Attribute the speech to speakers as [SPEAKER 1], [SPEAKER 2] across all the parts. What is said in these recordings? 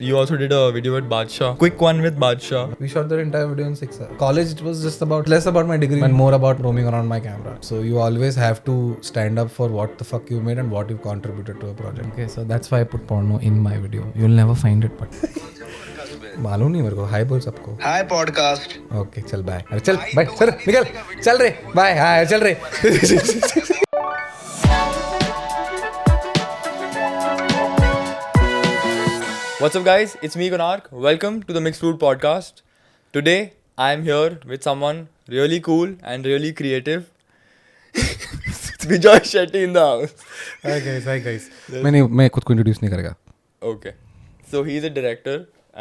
[SPEAKER 1] You also did a video with Badshah. Quick one with Badshah.
[SPEAKER 2] We shot that entire video in 6 hours. College, it was just about less about my degree and more about roaming around my camera. So you always have to stand up for what the fuck you made and what you contributed to a project. Okay, so that's why I put porno in my video. You'll never find it, but मालूम नहीं मेरे को. हाय बोल सबको.
[SPEAKER 3] हाय podcast.
[SPEAKER 2] Okay चल bye. अरे चल bye sir निकल चल रे बाय. हाय चल रे.
[SPEAKER 1] What's up, guys? It's me, Konark. Welcome to the Mixed Fruit Podcast. Today, I am here with someone really cool and really creative. It's Vijay Shetty in the house.
[SPEAKER 2] Hi guys. मैं खुद को introduce नहीं करेगा.
[SPEAKER 1] Okay. So, he's a director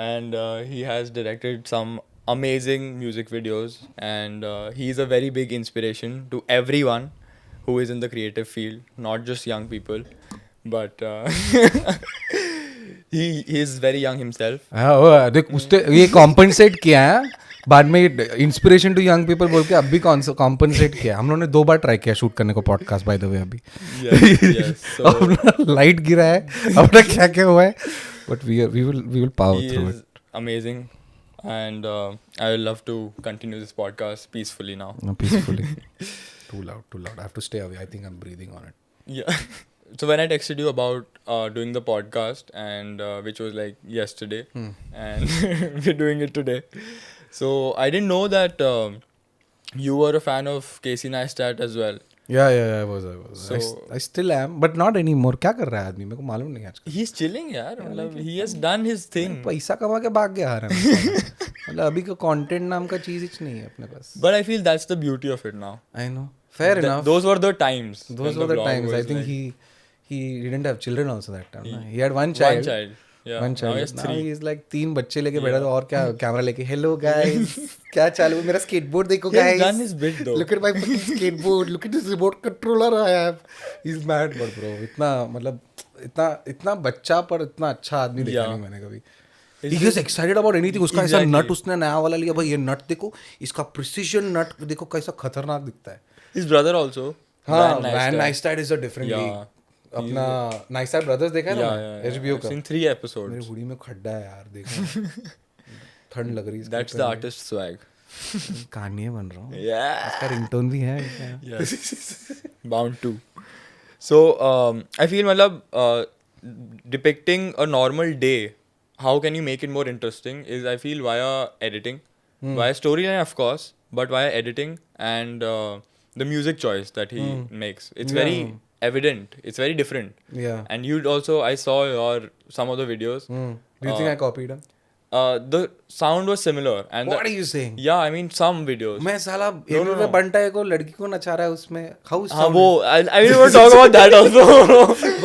[SPEAKER 1] and he has directed some amazing music videos. And he's a very big inspiration to everyone who is in the creative field, not just young people. But he is very young himself.
[SPEAKER 2] हाँ देख उसने ये compensate किया है. बाद में inspiration to young people बोल के अब भी कॉम्पनसेट किया. हम लोगों ने 2 बार ट्राई किया शूट करने को पॉडकास्ट बाय द वे. अभी
[SPEAKER 1] Yes. So
[SPEAKER 2] अपना लाइट गिरा है. अपना क्या क्या हुआ है. But we will power
[SPEAKER 1] he
[SPEAKER 2] through
[SPEAKER 1] is amazing, and I will love to continue this podcast peacefully now.
[SPEAKER 2] It peacefully. Too loud. I have to stay away. I think I'm breathing on it.
[SPEAKER 1] Yeah. So when I texted you about doing the podcast, and which was like yesterday, and we're doing it today. So I didn't know that you were a fan of Casey Neistat as well.
[SPEAKER 2] Yeah, I was.
[SPEAKER 1] So-
[SPEAKER 2] I still am, but not anymore. क्या कर रहा है आदमी मेरे को मालूम नहीं आजकल.
[SPEAKER 1] He's chilling, यार. मतलब he has done his thing.
[SPEAKER 2] पैसा कमा के भाग गया रहा है. मतलब अभी का कंटेंट नाम का चीज ही नहीं है अपने पास.
[SPEAKER 1] But I feel that's the beauty of it now.
[SPEAKER 2] I know. Fair enough.
[SPEAKER 1] Those were the times.
[SPEAKER 2] Those
[SPEAKER 1] when
[SPEAKER 2] were the
[SPEAKER 1] vlog
[SPEAKER 2] times. I
[SPEAKER 1] was
[SPEAKER 2] think
[SPEAKER 1] like-
[SPEAKER 2] he didn't have children also that time. He had one child.
[SPEAKER 1] One child. Yeah.
[SPEAKER 2] One
[SPEAKER 1] Now
[SPEAKER 2] child.
[SPEAKER 1] he has
[SPEAKER 2] Now
[SPEAKER 1] 3.
[SPEAKER 2] he's like 3 बच्चे लेके बैठा था और क्या camera लेके. Hello guys. क्या चालू मेरा स्केटबोर्ड देखो
[SPEAKER 1] He has
[SPEAKER 2] guys.
[SPEAKER 1] done his bit though.
[SPEAKER 2] Look at my fucking skateboard. Look at this remote controller I have. He's mad but bro. इतना मतलब इतना बच्चा पर इतना अच्छा आदमी देखा
[SPEAKER 1] Yeah.
[SPEAKER 2] नहीं मैंने कभी. He gets excited about anything. उसका ऐसा नट उसने नया वाला लिया. भाई ये नट देखो. इसका प्रिसीजन नट देखो कैसा खतरनाक दिखता है.
[SPEAKER 1] His brother also.
[SPEAKER 2] हाँ
[SPEAKER 1] Van
[SPEAKER 2] Van
[SPEAKER 1] Neistat.
[SPEAKER 2] Neistat is a different
[SPEAKER 1] Yeah.
[SPEAKER 2] League. अपना नाइस्टैट ब्रदर्स देखा है
[SPEAKER 1] Yeah,
[SPEAKER 2] ना
[SPEAKER 1] yeah.
[SPEAKER 2] HBO
[SPEAKER 1] I've
[SPEAKER 2] का.
[SPEAKER 1] seen 3
[SPEAKER 2] मेरे
[SPEAKER 1] episodes.
[SPEAKER 2] हुडी में खड्डा है यार देखो. ठंड लग रही है.
[SPEAKER 1] That's the artist swag.
[SPEAKER 2] कहानी बन रहा हूँ.
[SPEAKER 1] Yeah.
[SPEAKER 2] इसका रिंगटोन भी है.
[SPEAKER 1] Yes. Bound to. So I feel मतलब depicting a normal day, how can you make it more interesting is I feel via editing, via storyline of course, but via editing and the music choice that he makes. It's
[SPEAKER 2] Yeah.
[SPEAKER 1] very evident. It's very different.
[SPEAKER 2] Yeah.
[SPEAKER 1] And you also, I saw some of the videos.
[SPEAKER 2] Do you think I copied him?
[SPEAKER 1] The sound was similar. And
[SPEAKER 2] What are you saying?
[SPEAKER 1] yeah, I mean some videos.
[SPEAKER 2] मैं साला Amy में बंटा है को लड़की को नचा रहा है उसमें. How is
[SPEAKER 1] हाँ
[SPEAKER 2] sound?
[SPEAKER 1] वो I will not talk about that also.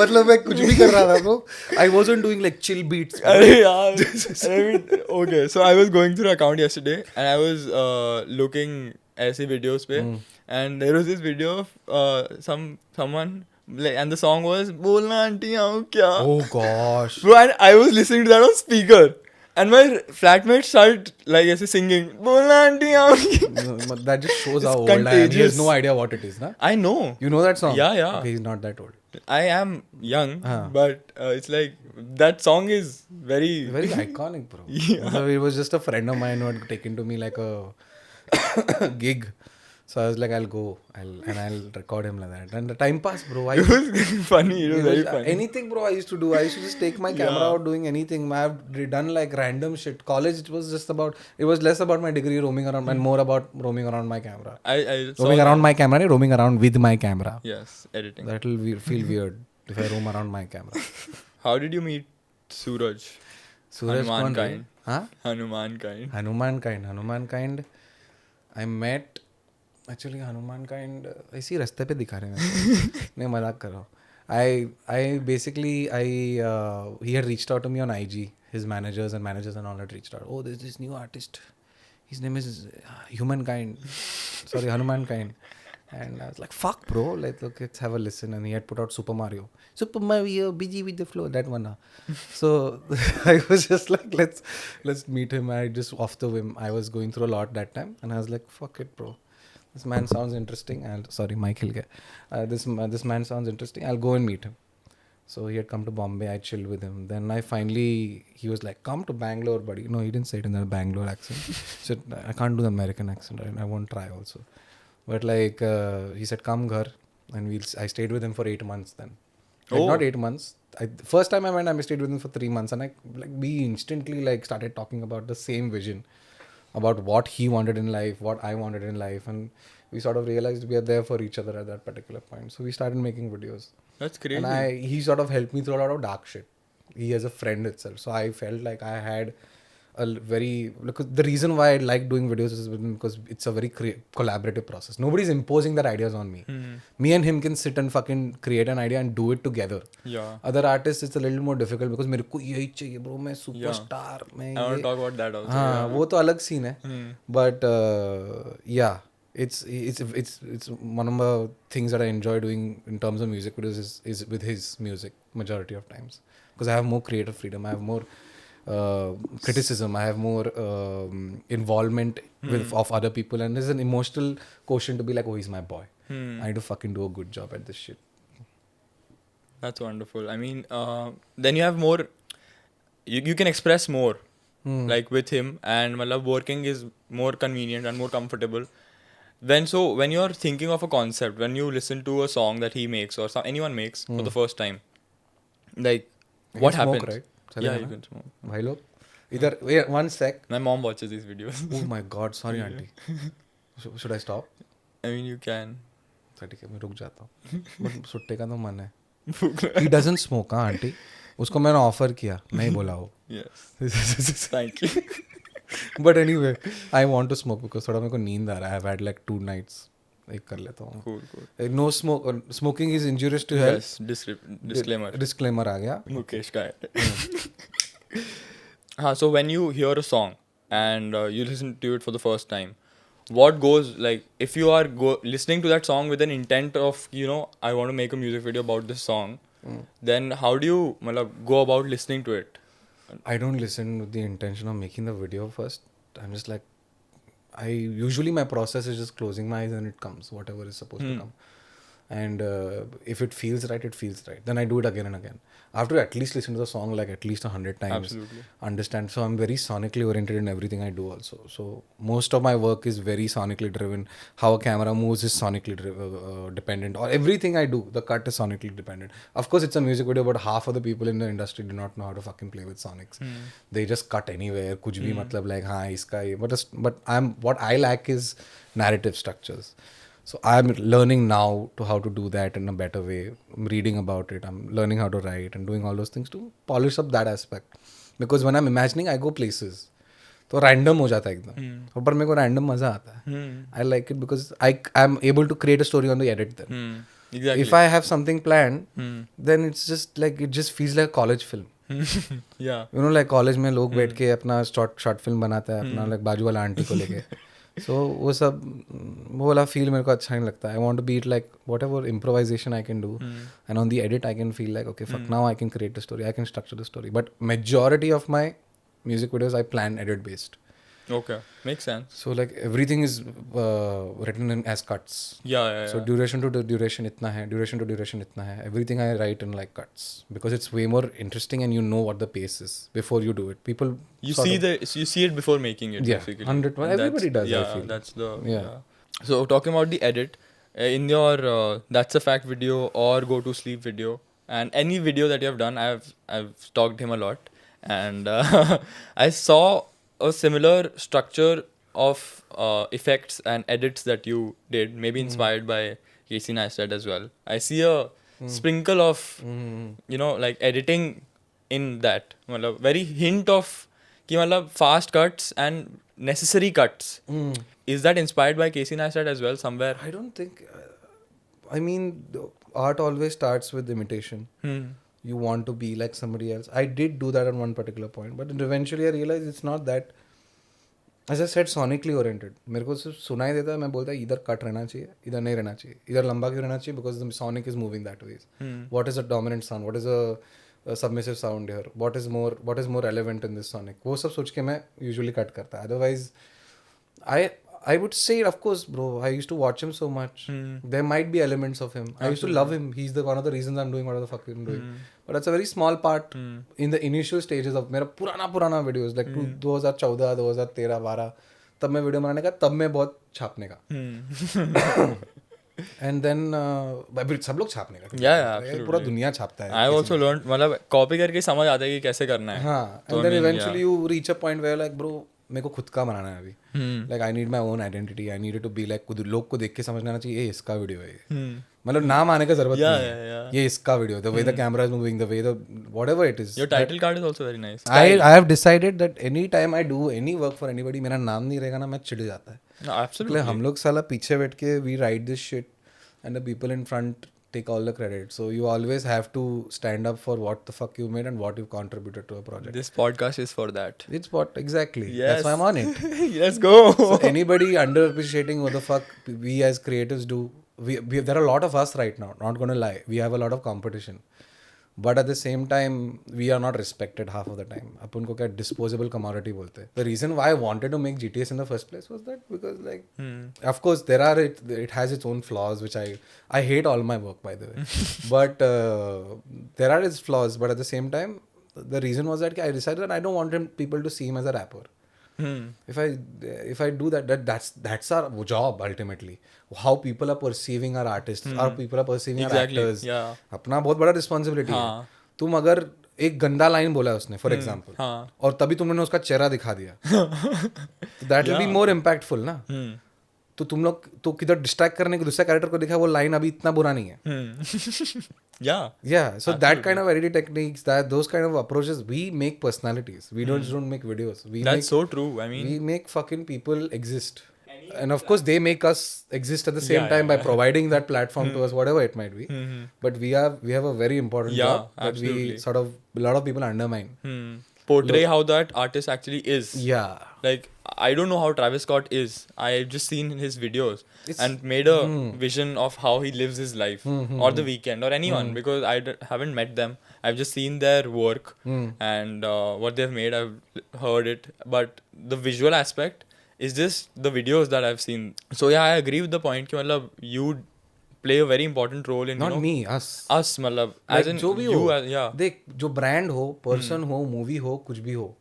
[SPEAKER 2] मतलब मैं कुछ भी कर रहा था bro. I wasn't doing like chill beats.
[SPEAKER 1] अरे यार. I mean, okay, so I was going through account yesterday and I was looking ऐसे videos पे and there was this video of someone like, and the song was बोलना aunty आओ क्या.
[SPEAKER 2] Oh gosh.
[SPEAKER 1] Bro, and I was listening to that on speaker and my flatmate started like ऐसे singing बोलना aunty आओ क्या.
[SPEAKER 2] That just shows how
[SPEAKER 1] It's
[SPEAKER 2] old I am. He has
[SPEAKER 1] contagious.
[SPEAKER 2] no idea what it is, na?
[SPEAKER 1] I know.
[SPEAKER 2] You know that song?
[SPEAKER 1] Yeah.
[SPEAKER 2] Okay, he's not that old.
[SPEAKER 1] I am young,
[SPEAKER 2] Huh.
[SPEAKER 1] but it's like that song is very
[SPEAKER 2] Very iconic, bro.
[SPEAKER 1] Yeah.
[SPEAKER 2] So it was just a friend of mine who had taken to me like a gig. So I was like, I'll go, I'll record him like that. And the time passed, bro.
[SPEAKER 1] It was funny. It was very funny.
[SPEAKER 2] Anything, bro. I used to do. I used to just take my camera out doing anything. I've done like random shit. College, it was just about. It was less about my degree, roaming around, and more about roaming around my camera.
[SPEAKER 1] I saw
[SPEAKER 2] Roaming around my camera, roaming around with my camera.
[SPEAKER 1] Yes, editing.
[SPEAKER 2] That will feel weird if I roam around my camera.
[SPEAKER 1] How did you meet Suraj?
[SPEAKER 2] Suraj
[SPEAKER 1] Hanuman
[SPEAKER 2] कौन है?
[SPEAKER 1] kind.
[SPEAKER 2] हाँ?
[SPEAKER 1] Hanuman kind.
[SPEAKER 2] Hanuman kind. I met actually Hanuman kind ऐसी रास्ते पे दिखा रहे हैं. नहीं मजाक कर रहा हूँ. I basically he had reached out to me on IG. His managers and all had reached out. Oh, there's this new artist. His name is Hanuman kind. And I was like, fuck, bro. Like, let's have a listen. And he had put out Super Mario, busy with the flow, that one. So I was just like, let's meet him. I just off the whim. I was going through a lot that time, and I was like, fuck it, bro. This man sounds interesting. Sorry, Mike hill gaya. This man sounds interesting. I'll go and meet him. So he had come to Bombay. I chilled with him. Then he was like, "Come to Bangalore, buddy." No, he didn't say it in that Bangalore accent. He said, "I can't do the American accent. I won't try also." But like he said, "Come ghar," and I stayed with him for 8 months. Then, like, not 8 months. First time I went, I stayed with him for 3 months, and we instantly like started talking about the same vision, about what he wanted in life, what I wanted in life, and we sort of realized we are there for each other at that particular point. So we started making videos.
[SPEAKER 1] That's crazy.
[SPEAKER 2] And he sort of helped me through a lot of dark shit. He as a friend itself. So I felt like I had because the reason why I like doing videos is because it's a very collaborative process. Nobody's imposing their ideas on me. Me and him can sit and fucking create an idea and do it together.
[SPEAKER 1] Yeah.
[SPEAKER 2] Other artists, it's a little more difficult because मेरे को यही चाहिए bro, मैं superstar, मैं
[SPEAKER 1] I want to talk about that also.
[SPEAKER 2] हाँ वो तो अलग scene है. But yeah. It's one of the things that I enjoy doing in terms of music videos is with his music majority of times, because I have more creative freedom, I have more criticism, I have more involvement of other people, and there's an emotional quotient to be like, oh, he's my boy. I need to fucking do a good job at this shit.
[SPEAKER 1] That's wonderful. I mean, then you have more, you can express more like with him, and malab working is more convenient and more comfortable. When you're thinking of a concept, when you listen to a song that he makes or anyone makes for the first time, like what happens?
[SPEAKER 2] Smoke, right?
[SPEAKER 1] Yeah, you can smoke.
[SPEAKER 2] Bhai log, idhar wait 1 sec.
[SPEAKER 1] My mom watches these videos.
[SPEAKER 2] Oh my god, sorry auntie. Should I stop?
[SPEAKER 1] I mean, you can.
[SPEAKER 2] ठीक है मैं रुक जाता हूँ. But सुट्टे का तो मन है. He doesn't smoke, हाँ आंटी. उसको मैंने ऑफर किया, नहीं बोला वो.
[SPEAKER 1] Yes. Thank you.
[SPEAKER 2] But anyway, I want to smoke because थोड़ा मेरे को नींद आ रहा है. I've had like 2 nights. एक कर लेता हूँ.
[SPEAKER 1] Cool.
[SPEAKER 2] No smoke. Smoking is injurious to health.
[SPEAKER 1] Yes. Disclaimer.
[SPEAKER 2] Disclaimer आ गया.
[SPEAKER 1] Mukesh का है. So when you hear a song and you listen to it for the first time, what goes, like, if you are listening to that song with an intent of, I want to make a music video about this song, then how do you go about listening to it?
[SPEAKER 2] I don't listen with the intention of making the video first. I'm just like, usually my process is just closing my eyes and it comes, whatever is supposed to come. And if it feels right, it feels right. Then I do it again and again. I have to at least listen to the song like at least 100 times.
[SPEAKER 1] Absolutely.
[SPEAKER 2] Understand. So I'm very sonically oriented in everything I do also. So most of my work is very sonically driven. How a camera moves is sonically dependent. Or everything I do, the cut is sonically dependent. Of course, it's a music video, but half of the people in the industry do not know how to fucking play with sonics. They just cut anywhere. Kuch bhi matlab like, हाँ इसका ये. But what I lack is narrative structures. So I'm learning now to how to do that in a better way. I'm reading about it. I'm learning how to write and doing all those things to polish up that aspect. Because when I'm imagining, I go places. तो random हो जाता है एकदम. पर मेरे को random मजा आता है. I like it because I'm able to create a story on the edit then.
[SPEAKER 1] Exactly.
[SPEAKER 2] If I have something planned, then it's just like, it just feels like a college film.
[SPEAKER 1] Yeah.
[SPEAKER 2] You know, like college में लोग बैठ के अपना short film बनाता है अपना like बाजू वाला आंटी को लेके. So वो सब वो वाला फील मेरे को अच्छा नहीं लगता. I want to be it like whatever improvisation I can do, and on the edit I can feel like, okay, fuck, now I can create the story, I can structure the story. But majority of my music videos I plan edit based.
[SPEAKER 1] Okay, makes sense.
[SPEAKER 2] So like everything is written in as cuts.
[SPEAKER 1] Yeah.
[SPEAKER 2] So duration to duration itna hai, duration to duration itna hai. Everything I write in like cuts because it's way more interesting and you know what the pace is before you do it. People
[SPEAKER 1] you see it before making it.
[SPEAKER 2] Yeah,
[SPEAKER 1] basically.
[SPEAKER 2] 100%. Everybody does.
[SPEAKER 1] Yeah,
[SPEAKER 2] I feel.
[SPEAKER 1] that's the
[SPEAKER 2] Yeah.
[SPEAKER 1] So talking about the edit, in your That's a Fact video or Go to Sleep video, and any video that you have done, I've stalked him a lot, and I saw a similar structure of effects and edits that you did, maybe inspired by Casey Neistat as well. I see a sprinkle of like editing in that, very hint of fast cuts and necessary cuts. Is that inspired by Casey Neistat as well somewhere?
[SPEAKER 2] I don't think. I mean, art always starts with imitation. You want to be like somebody else. I did do that at one particular point, but eventually I realized it's not that. As I said, sonically oriented. मेरे को सिर्फ सुनाई देता है, मैं बोलता है इधर कट रहना चाहिए, इधर नहीं रहना चाहिए, इधर लंबा क्यों रहना चाहिए, because the sonic is moving that way. What is a dominant sound? What is a submissive sound here? What is more relevant in this sonic? वो सब सोच के मैं usually cut करता है. Otherwise, I would say, of course, bro. I used to watch him so much. There might be elements of him. I used to love him. He's the one of the reasons I'm doing whatever the fuck I'm doing. But that's a very small part in the initial stages of मेरा पुराना videos like 2014, 2013, 12 तब मैं video बनाने का, तब मैं बहुत छापने का. And then सब लोग छापने का.
[SPEAKER 1] Yeah,
[SPEAKER 2] पूरा दुनिया छापता है.
[SPEAKER 1] I also learned, मतलब कॉपी करके समझ आता है कि कैसे करना है.
[SPEAKER 2] हाँ. And then eventually you reach a point where like bro मेरे को खुद का बनाना है अभी. Like I need my own identity. I need it to be like लोग को देख के समझ आना चाहिए ये इसका वीडियो है ये. मतलब नाम आने का जरूरत नहीं है. ये इसका video. The way the camera is moving, the way the whatever it is.
[SPEAKER 1] Your title card is also very nice.
[SPEAKER 2] I have decided that any time I do any work for anybody मेरा नाम नहीं रहेगा ना मैं चिढ़ जाता है.
[SPEAKER 1] No, absolutely.
[SPEAKER 2] हम लोग साला पीछे बैठ के we write this shit and the people in front take all the credit. So you always have to stand up for what the fuck you made and what you contributed to a project.
[SPEAKER 1] This podcast is for that.
[SPEAKER 2] It's what exactly.
[SPEAKER 1] Yes.
[SPEAKER 2] That's why I'm on it.
[SPEAKER 1] Let's go.
[SPEAKER 2] So anybody underappreciating what the fuck we as creators do, there are a lot of us right now. Not gonna lie, we have a lot of competition, but at the same time we are not respected half of the time. अपन को क्या disposable commodity बोलते हैं. The reason why I wanted to make GTS in the first place was that because like of course it has its own flaws which I hate all my work by the way. But there are its flaws, but at the same time the reason was that I decided that I don't want people to see him as a rapper. If I do that's our job ultimately. How people are perceiving our artists, how people are perceiving our actors.
[SPEAKER 1] Yeah.
[SPEAKER 2] अपना बहुत बड़ा responsibility है. तुम अगर एक गंदा line बोला उसने फॉर एग्जाम्पल और तभी तुमने उसका चेहरा दिखा दिया तो that will be more impactful ना. तो तुम लोग तो किधर डिस्ट्रैक्ट करने के दूसरे कैरेक्टर को दिखा वो लाइन अभी इतना बुरा नहीं है. Yeah, so that kind of editing techniques, those kind of approaches, we make personalities. We don't make videos.
[SPEAKER 1] That's so true. I mean,
[SPEAKER 2] we make fucking people exist. And of course they make us exist at the same time by providing that platform to us, whatever it might be. But we have a very important job that we sort of, a lot of people undermine.
[SPEAKER 1] Portray how that artist actually is.
[SPEAKER 2] Yeah.
[SPEAKER 1] Like, I don't know how Travis Scott is. I've just seen his videos and made a vision of how he lives his life or The Weeknd or anyone because I haven't met them. I've just seen their work and what they've made. I've heard it. But the visual aspect is just the videos that I've seen. So yeah, I agree with the point कि मतलब you play a very important role in
[SPEAKER 2] not me, us
[SPEAKER 1] मतलब
[SPEAKER 2] like,
[SPEAKER 1] as in
[SPEAKER 2] जो भी
[SPEAKER 1] you
[SPEAKER 2] हो,
[SPEAKER 1] yeah.
[SPEAKER 2] देख जो brand हो, person हो, मूवी हो, कुछ भी हो,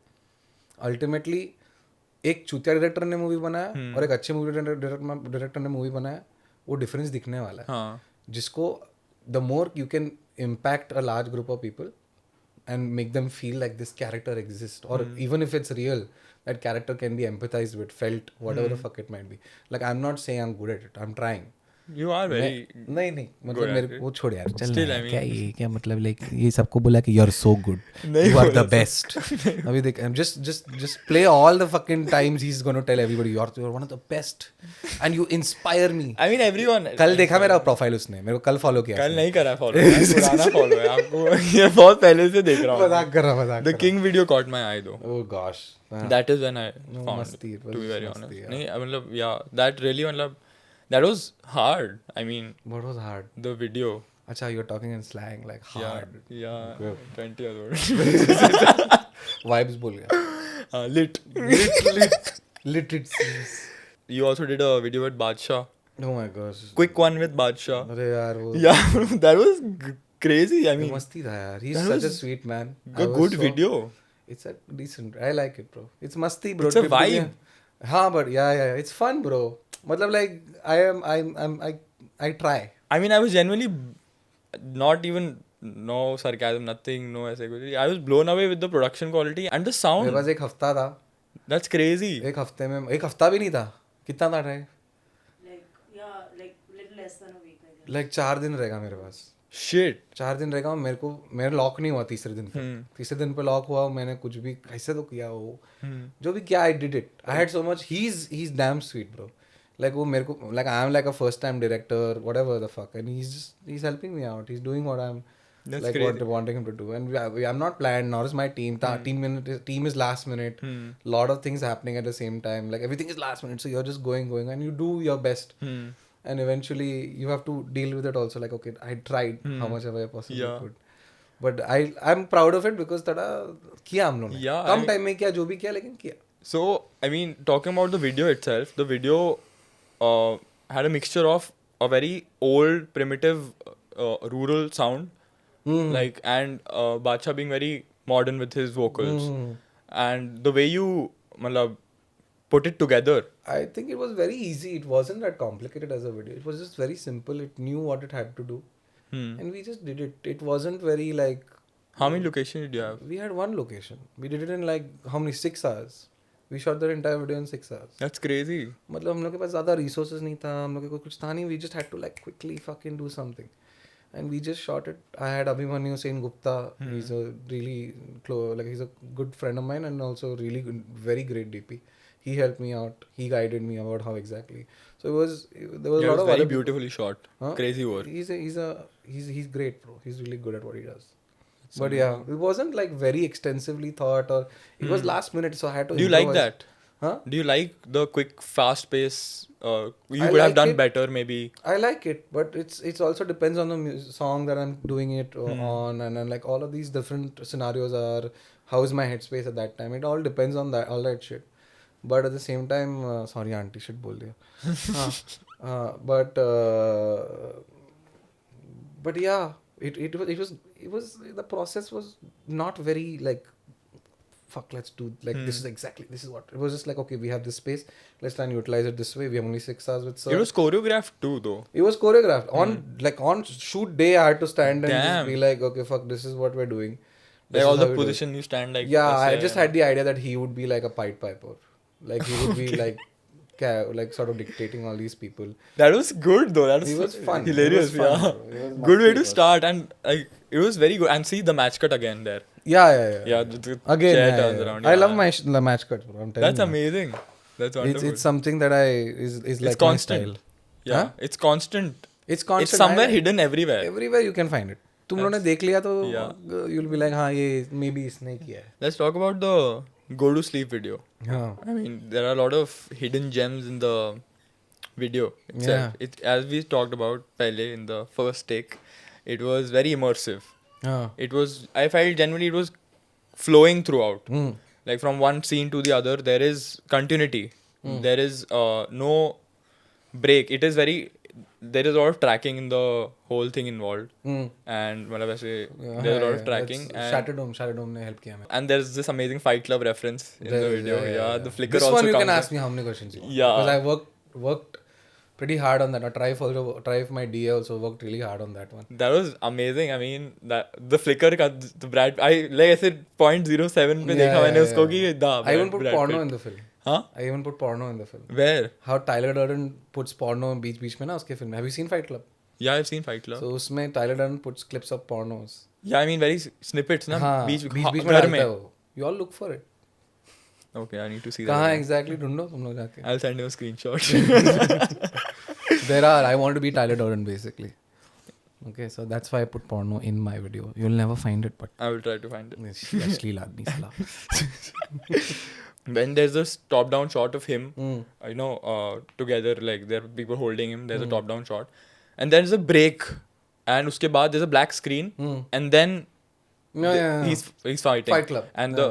[SPEAKER 2] अल्टीमेटली एक चूतिया डायरेक्टर ने मूवी बनाया और एक अच्छे मूवी डायरेक्टर ने मूवी बनाया, वो डिफरेंस दिखने वाला है. जिसको the more you can impact a large group of people and make them feel like this character exists, or even if it's real, that character can be empathized with, felt, whatever the fuck it might be. Like I'm not saying I'm good at it, I'm trying.
[SPEAKER 1] You are very
[SPEAKER 2] नहीं मतलब मेरे वो छोड़ यार चल
[SPEAKER 1] Still,
[SPEAKER 2] ना,
[SPEAKER 1] I mean,
[SPEAKER 2] क्या ये क्या मतलब लाइक ये सबको बोला कि you are so good, you are the best. अभी देख just play all the fucking times he's going to tell everybody you're one of the best and you inspire me.
[SPEAKER 1] I mean everyone.
[SPEAKER 2] कल देखा मेरा profile उसने, मेरे को कल follow किया.
[SPEAKER 1] कल नहीं करा फॉलो, पुराना फॉलो है आपको. ये बहुत पहले से देख रहा हूँ.
[SPEAKER 2] मजाक कर रहा.
[SPEAKER 1] The King video caught my eye though.
[SPEAKER 2] Oh gosh.
[SPEAKER 1] That is when I found
[SPEAKER 2] मस्ती,
[SPEAKER 1] it, to be very honest.
[SPEAKER 2] yeah.
[SPEAKER 1] नहीं मतलब yeah, that really मतलब that was hard. I mean,
[SPEAKER 2] What was hard?
[SPEAKER 1] the video.
[SPEAKER 2] अच्छा, you're talking in slang like hard.
[SPEAKER 1] Yeah. 20 other words.
[SPEAKER 2] Vibes बोल गया.
[SPEAKER 1] Lit.
[SPEAKER 2] Lit it seems.
[SPEAKER 1] You also did a video with Badshah.
[SPEAKER 2] Oh my gosh.
[SPEAKER 1] Quick one with Badshah.
[SPEAKER 2] अरे यार वो
[SPEAKER 1] Yeah, that was crazy. I mean,
[SPEAKER 2] मस्ती था यार. He's
[SPEAKER 1] that
[SPEAKER 2] such a
[SPEAKER 1] was
[SPEAKER 2] sweet man.
[SPEAKER 1] a good video.
[SPEAKER 2] It's a decent. I like it, bro. It's masti, bro.
[SPEAKER 1] It's a vibe.
[SPEAKER 2] हाँ, but yeah. It's fun, bro. मतलब like I try.
[SPEAKER 1] I mean, I was genuinely not even no sarcasm, nothing, no ऐसे कुछ. I was blown away with the production quality and the
[SPEAKER 2] मेरे
[SPEAKER 1] sound.
[SPEAKER 2] पास एक हफ्ता था.
[SPEAKER 1] That's crazy.
[SPEAKER 2] एक हफ्ते में एक हफ्ता भी नहीं था. कितना था रहे?
[SPEAKER 3] like little less than a week, I guess.
[SPEAKER 2] Like 4 दिन रहेगा मेरे पास.
[SPEAKER 1] Shit.
[SPEAKER 2] 4 दिन रहेगा. मेरा लॉक नहीं हुआ तीसरे दिन पे. तीसरे दिन पे लॉक हुआ. मैंने कुछ भी कैसे तो किया वो जो भी किया. I did it. I had so much. He's damn sweet, bro. Like वो मेरे को like I'm like a first time director, whatever the fuck, and he's helping me out. He's doing what I'm
[SPEAKER 1] That's
[SPEAKER 2] like
[SPEAKER 1] crazy.
[SPEAKER 2] wanting him to do, and I'm not planned. Nor is my team. Team is last minute. Lot of things happening at the same time. Like everything is last minute, so you're just going, and you do your best. And eventually you have to deal with it also. Like okay, I tried how much ever I possibly could. But I'm proud of it because तड़ा किया हम लोगों ने.
[SPEAKER 1] Yeah,
[SPEAKER 2] कम time में किया जो भी किया लेकिन किया.
[SPEAKER 1] So, I mean, talking about the video itself, the video had a mixture of a very old, primitive, rural sound, like, and Bacha being very modern with his vocals, and the way you, matlab, put it together.
[SPEAKER 2] I think it was very easy. It wasn't that complicated as a video. It was just very simple. It knew what it had to do, and we just did it. It wasn't very like.
[SPEAKER 1] How many locations did you have?
[SPEAKER 2] We had one location. We did it in like how many 6 hours. We shot the entire video in 6 hours.
[SPEAKER 1] That's crazy.
[SPEAKER 2] मतलब हम लोग के पास ज़्यादा resources नहीं था, हम लोग के पास कुछ था नहीं. We just had to like quickly fucking do something, and we just shot it. I had Abhimanyu Sen Gupta. He's a really he's a good friend of mine and also really good, very great DP. He helped me out. He guided me about how exactly. So there was a
[SPEAKER 1] Yeah,
[SPEAKER 2] lot
[SPEAKER 1] it was
[SPEAKER 2] of
[SPEAKER 1] very
[SPEAKER 2] other
[SPEAKER 1] beautifully shot.
[SPEAKER 2] Huh?
[SPEAKER 1] Crazy work.
[SPEAKER 2] He's great, bro. He's really good at what he does. But yeah, it wasn't like very extensively thought, or it was last minute, so I had to.
[SPEAKER 1] Do you like
[SPEAKER 2] improvise.
[SPEAKER 1] that?
[SPEAKER 2] Huh?
[SPEAKER 1] Do you like the quick, fast pace? You
[SPEAKER 2] I
[SPEAKER 1] would have
[SPEAKER 2] like
[SPEAKER 1] done
[SPEAKER 2] it.
[SPEAKER 1] better, maybe.
[SPEAKER 2] I like it, but it's also depends on the song that I'm doing it on, and then like all of these different scenarios are how's my headspace at that time. It all depends on that, all that shit. But at the same time, sorry, auntie shit bol diya. But yeah, it was the process was not very like fuck, let's do like this is what it was. Just like, okay, we have this space, let's try and utilize it this way. We have only 6 hours with sir.
[SPEAKER 1] It was choreographed too, though.
[SPEAKER 2] It was choreographed on shoot day. I had to stand and just
[SPEAKER 1] Damn.
[SPEAKER 2] be like, okay, fuck, this is what we're doing.
[SPEAKER 1] Like
[SPEAKER 2] This
[SPEAKER 1] all
[SPEAKER 2] is
[SPEAKER 1] the
[SPEAKER 2] how we do it.
[SPEAKER 1] position you stand like.
[SPEAKER 2] Yeah,
[SPEAKER 1] this,
[SPEAKER 2] I just had the idea that he would be like a Pied Piper, like he would be like sort of dictating all these people.
[SPEAKER 1] That was good though. That
[SPEAKER 2] It was fun.
[SPEAKER 1] hilarious.
[SPEAKER 2] It was fun,
[SPEAKER 1] Yeah,
[SPEAKER 2] bro. It was
[SPEAKER 1] good way to
[SPEAKER 2] must be
[SPEAKER 1] start, and like it was very good. And see the match cut again there.
[SPEAKER 2] Yeah.
[SPEAKER 1] Yeah, the
[SPEAKER 2] Again,
[SPEAKER 1] chair
[SPEAKER 2] yeah,
[SPEAKER 1] turns
[SPEAKER 2] yeah.
[SPEAKER 1] around.
[SPEAKER 2] I
[SPEAKER 1] yeah.
[SPEAKER 2] love the match cut, bro. I'm telling
[SPEAKER 1] That's
[SPEAKER 2] you.
[SPEAKER 1] amazing. That's wonderful.
[SPEAKER 2] It's something that is like
[SPEAKER 1] constant.
[SPEAKER 2] my style.
[SPEAKER 1] Yeah,
[SPEAKER 2] Huh?
[SPEAKER 1] it's constant.
[SPEAKER 2] It's constant.
[SPEAKER 1] It's somewhere
[SPEAKER 2] I-
[SPEAKER 1] hidden everywhere.
[SPEAKER 2] Everywhere you can find it. तुम लोगों ने देख लिया तो
[SPEAKER 1] Yeah.
[SPEAKER 2] you'll be like, हाँ ये maybe इसने किया है.
[SPEAKER 1] Let's talk about the go to sleep video.
[SPEAKER 2] हाँ.
[SPEAKER 1] I mean, there are a lot of hidden gems in the video itself.
[SPEAKER 2] Yeah.
[SPEAKER 1] It, as we talked about pehle in the first take, it was very immersive.
[SPEAKER 2] हाँ.
[SPEAKER 1] It was, I felt genuinely it was flowing throughout.
[SPEAKER 2] Mm.
[SPEAKER 1] Like from one scene to the other, there is continuity. There is no break. It is very, there is a lot of tracking in the whole thing involved.
[SPEAKER 2] Mm.
[SPEAKER 1] And मतलब ऐसे,
[SPEAKER 2] Yeah,
[SPEAKER 1] there's a lot
[SPEAKER 2] yeah,
[SPEAKER 1] of tracking.
[SPEAKER 2] that's Shatter Dome ने help किया मैं.
[SPEAKER 1] And there's this amazing Fight Club reference in the video. Yeah, the flicker
[SPEAKER 2] This
[SPEAKER 1] also
[SPEAKER 2] one you
[SPEAKER 1] comes
[SPEAKER 2] can
[SPEAKER 1] in.
[SPEAKER 2] ask me how many questions you want.
[SPEAKER 1] Yeah.
[SPEAKER 2] Because I worked pretty hard on that. Trife my DA also worked really hard on that one.
[SPEAKER 1] That was amazing. I mean, that the flicker का the Brad, I like I said 0.07 पे देखा मैंने उसको कि the
[SPEAKER 2] I even put
[SPEAKER 1] Brad
[SPEAKER 2] porno
[SPEAKER 1] Pitt.
[SPEAKER 2] in the film.
[SPEAKER 1] Huh?
[SPEAKER 2] I even put porno in the film.
[SPEAKER 1] Where?
[SPEAKER 2] How Tyler Durden puts porno बीच में ना उसके film. Have you seen Fight Club?
[SPEAKER 1] Yeah, I've seen Fight Club.
[SPEAKER 2] So उसमें Tyler Durden puts clips of pornos.
[SPEAKER 1] Yeah, I mean very snippets ना
[SPEAKER 2] हाँ,
[SPEAKER 1] बीच
[SPEAKER 2] बीच में
[SPEAKER 1] घर
[SPEAKER 2] डालता
[SPEAKER 1] में.
[SPEAKER 2] है वो. You all look for it.
[SPEAKER 1] Okay, I need to see that.
[SPEAKER 2] कहाँ
[SPEAKER 1] again.
[SPEAKER 2] exactly ढूंढो तुम लोग जाके.
[SPEAKER 1] I'll send you a screenshot.
[SPEAKER 2] There are. I want to be Tyler Durden basically. Okay, so that's why I put porno in my video. You'll never find it, but
[SPEAKER 1] I will try to find it.
[SPEAKER 2] actually आदमी साला.
[SPEAKER 1] When there's this top-down shot of him,
[SPEAKER 2] Mm.
[SPEAKER 1] together, like there are people holding him. There's a top-down shot, and there's a break, and उसके बाद there's a black screen, and then
[SPEAKER 2] Yeah.
[SPEAKER 1] he's fighting.
[SPEAKER 2] Fight Club.
[SPEAKER 1] And the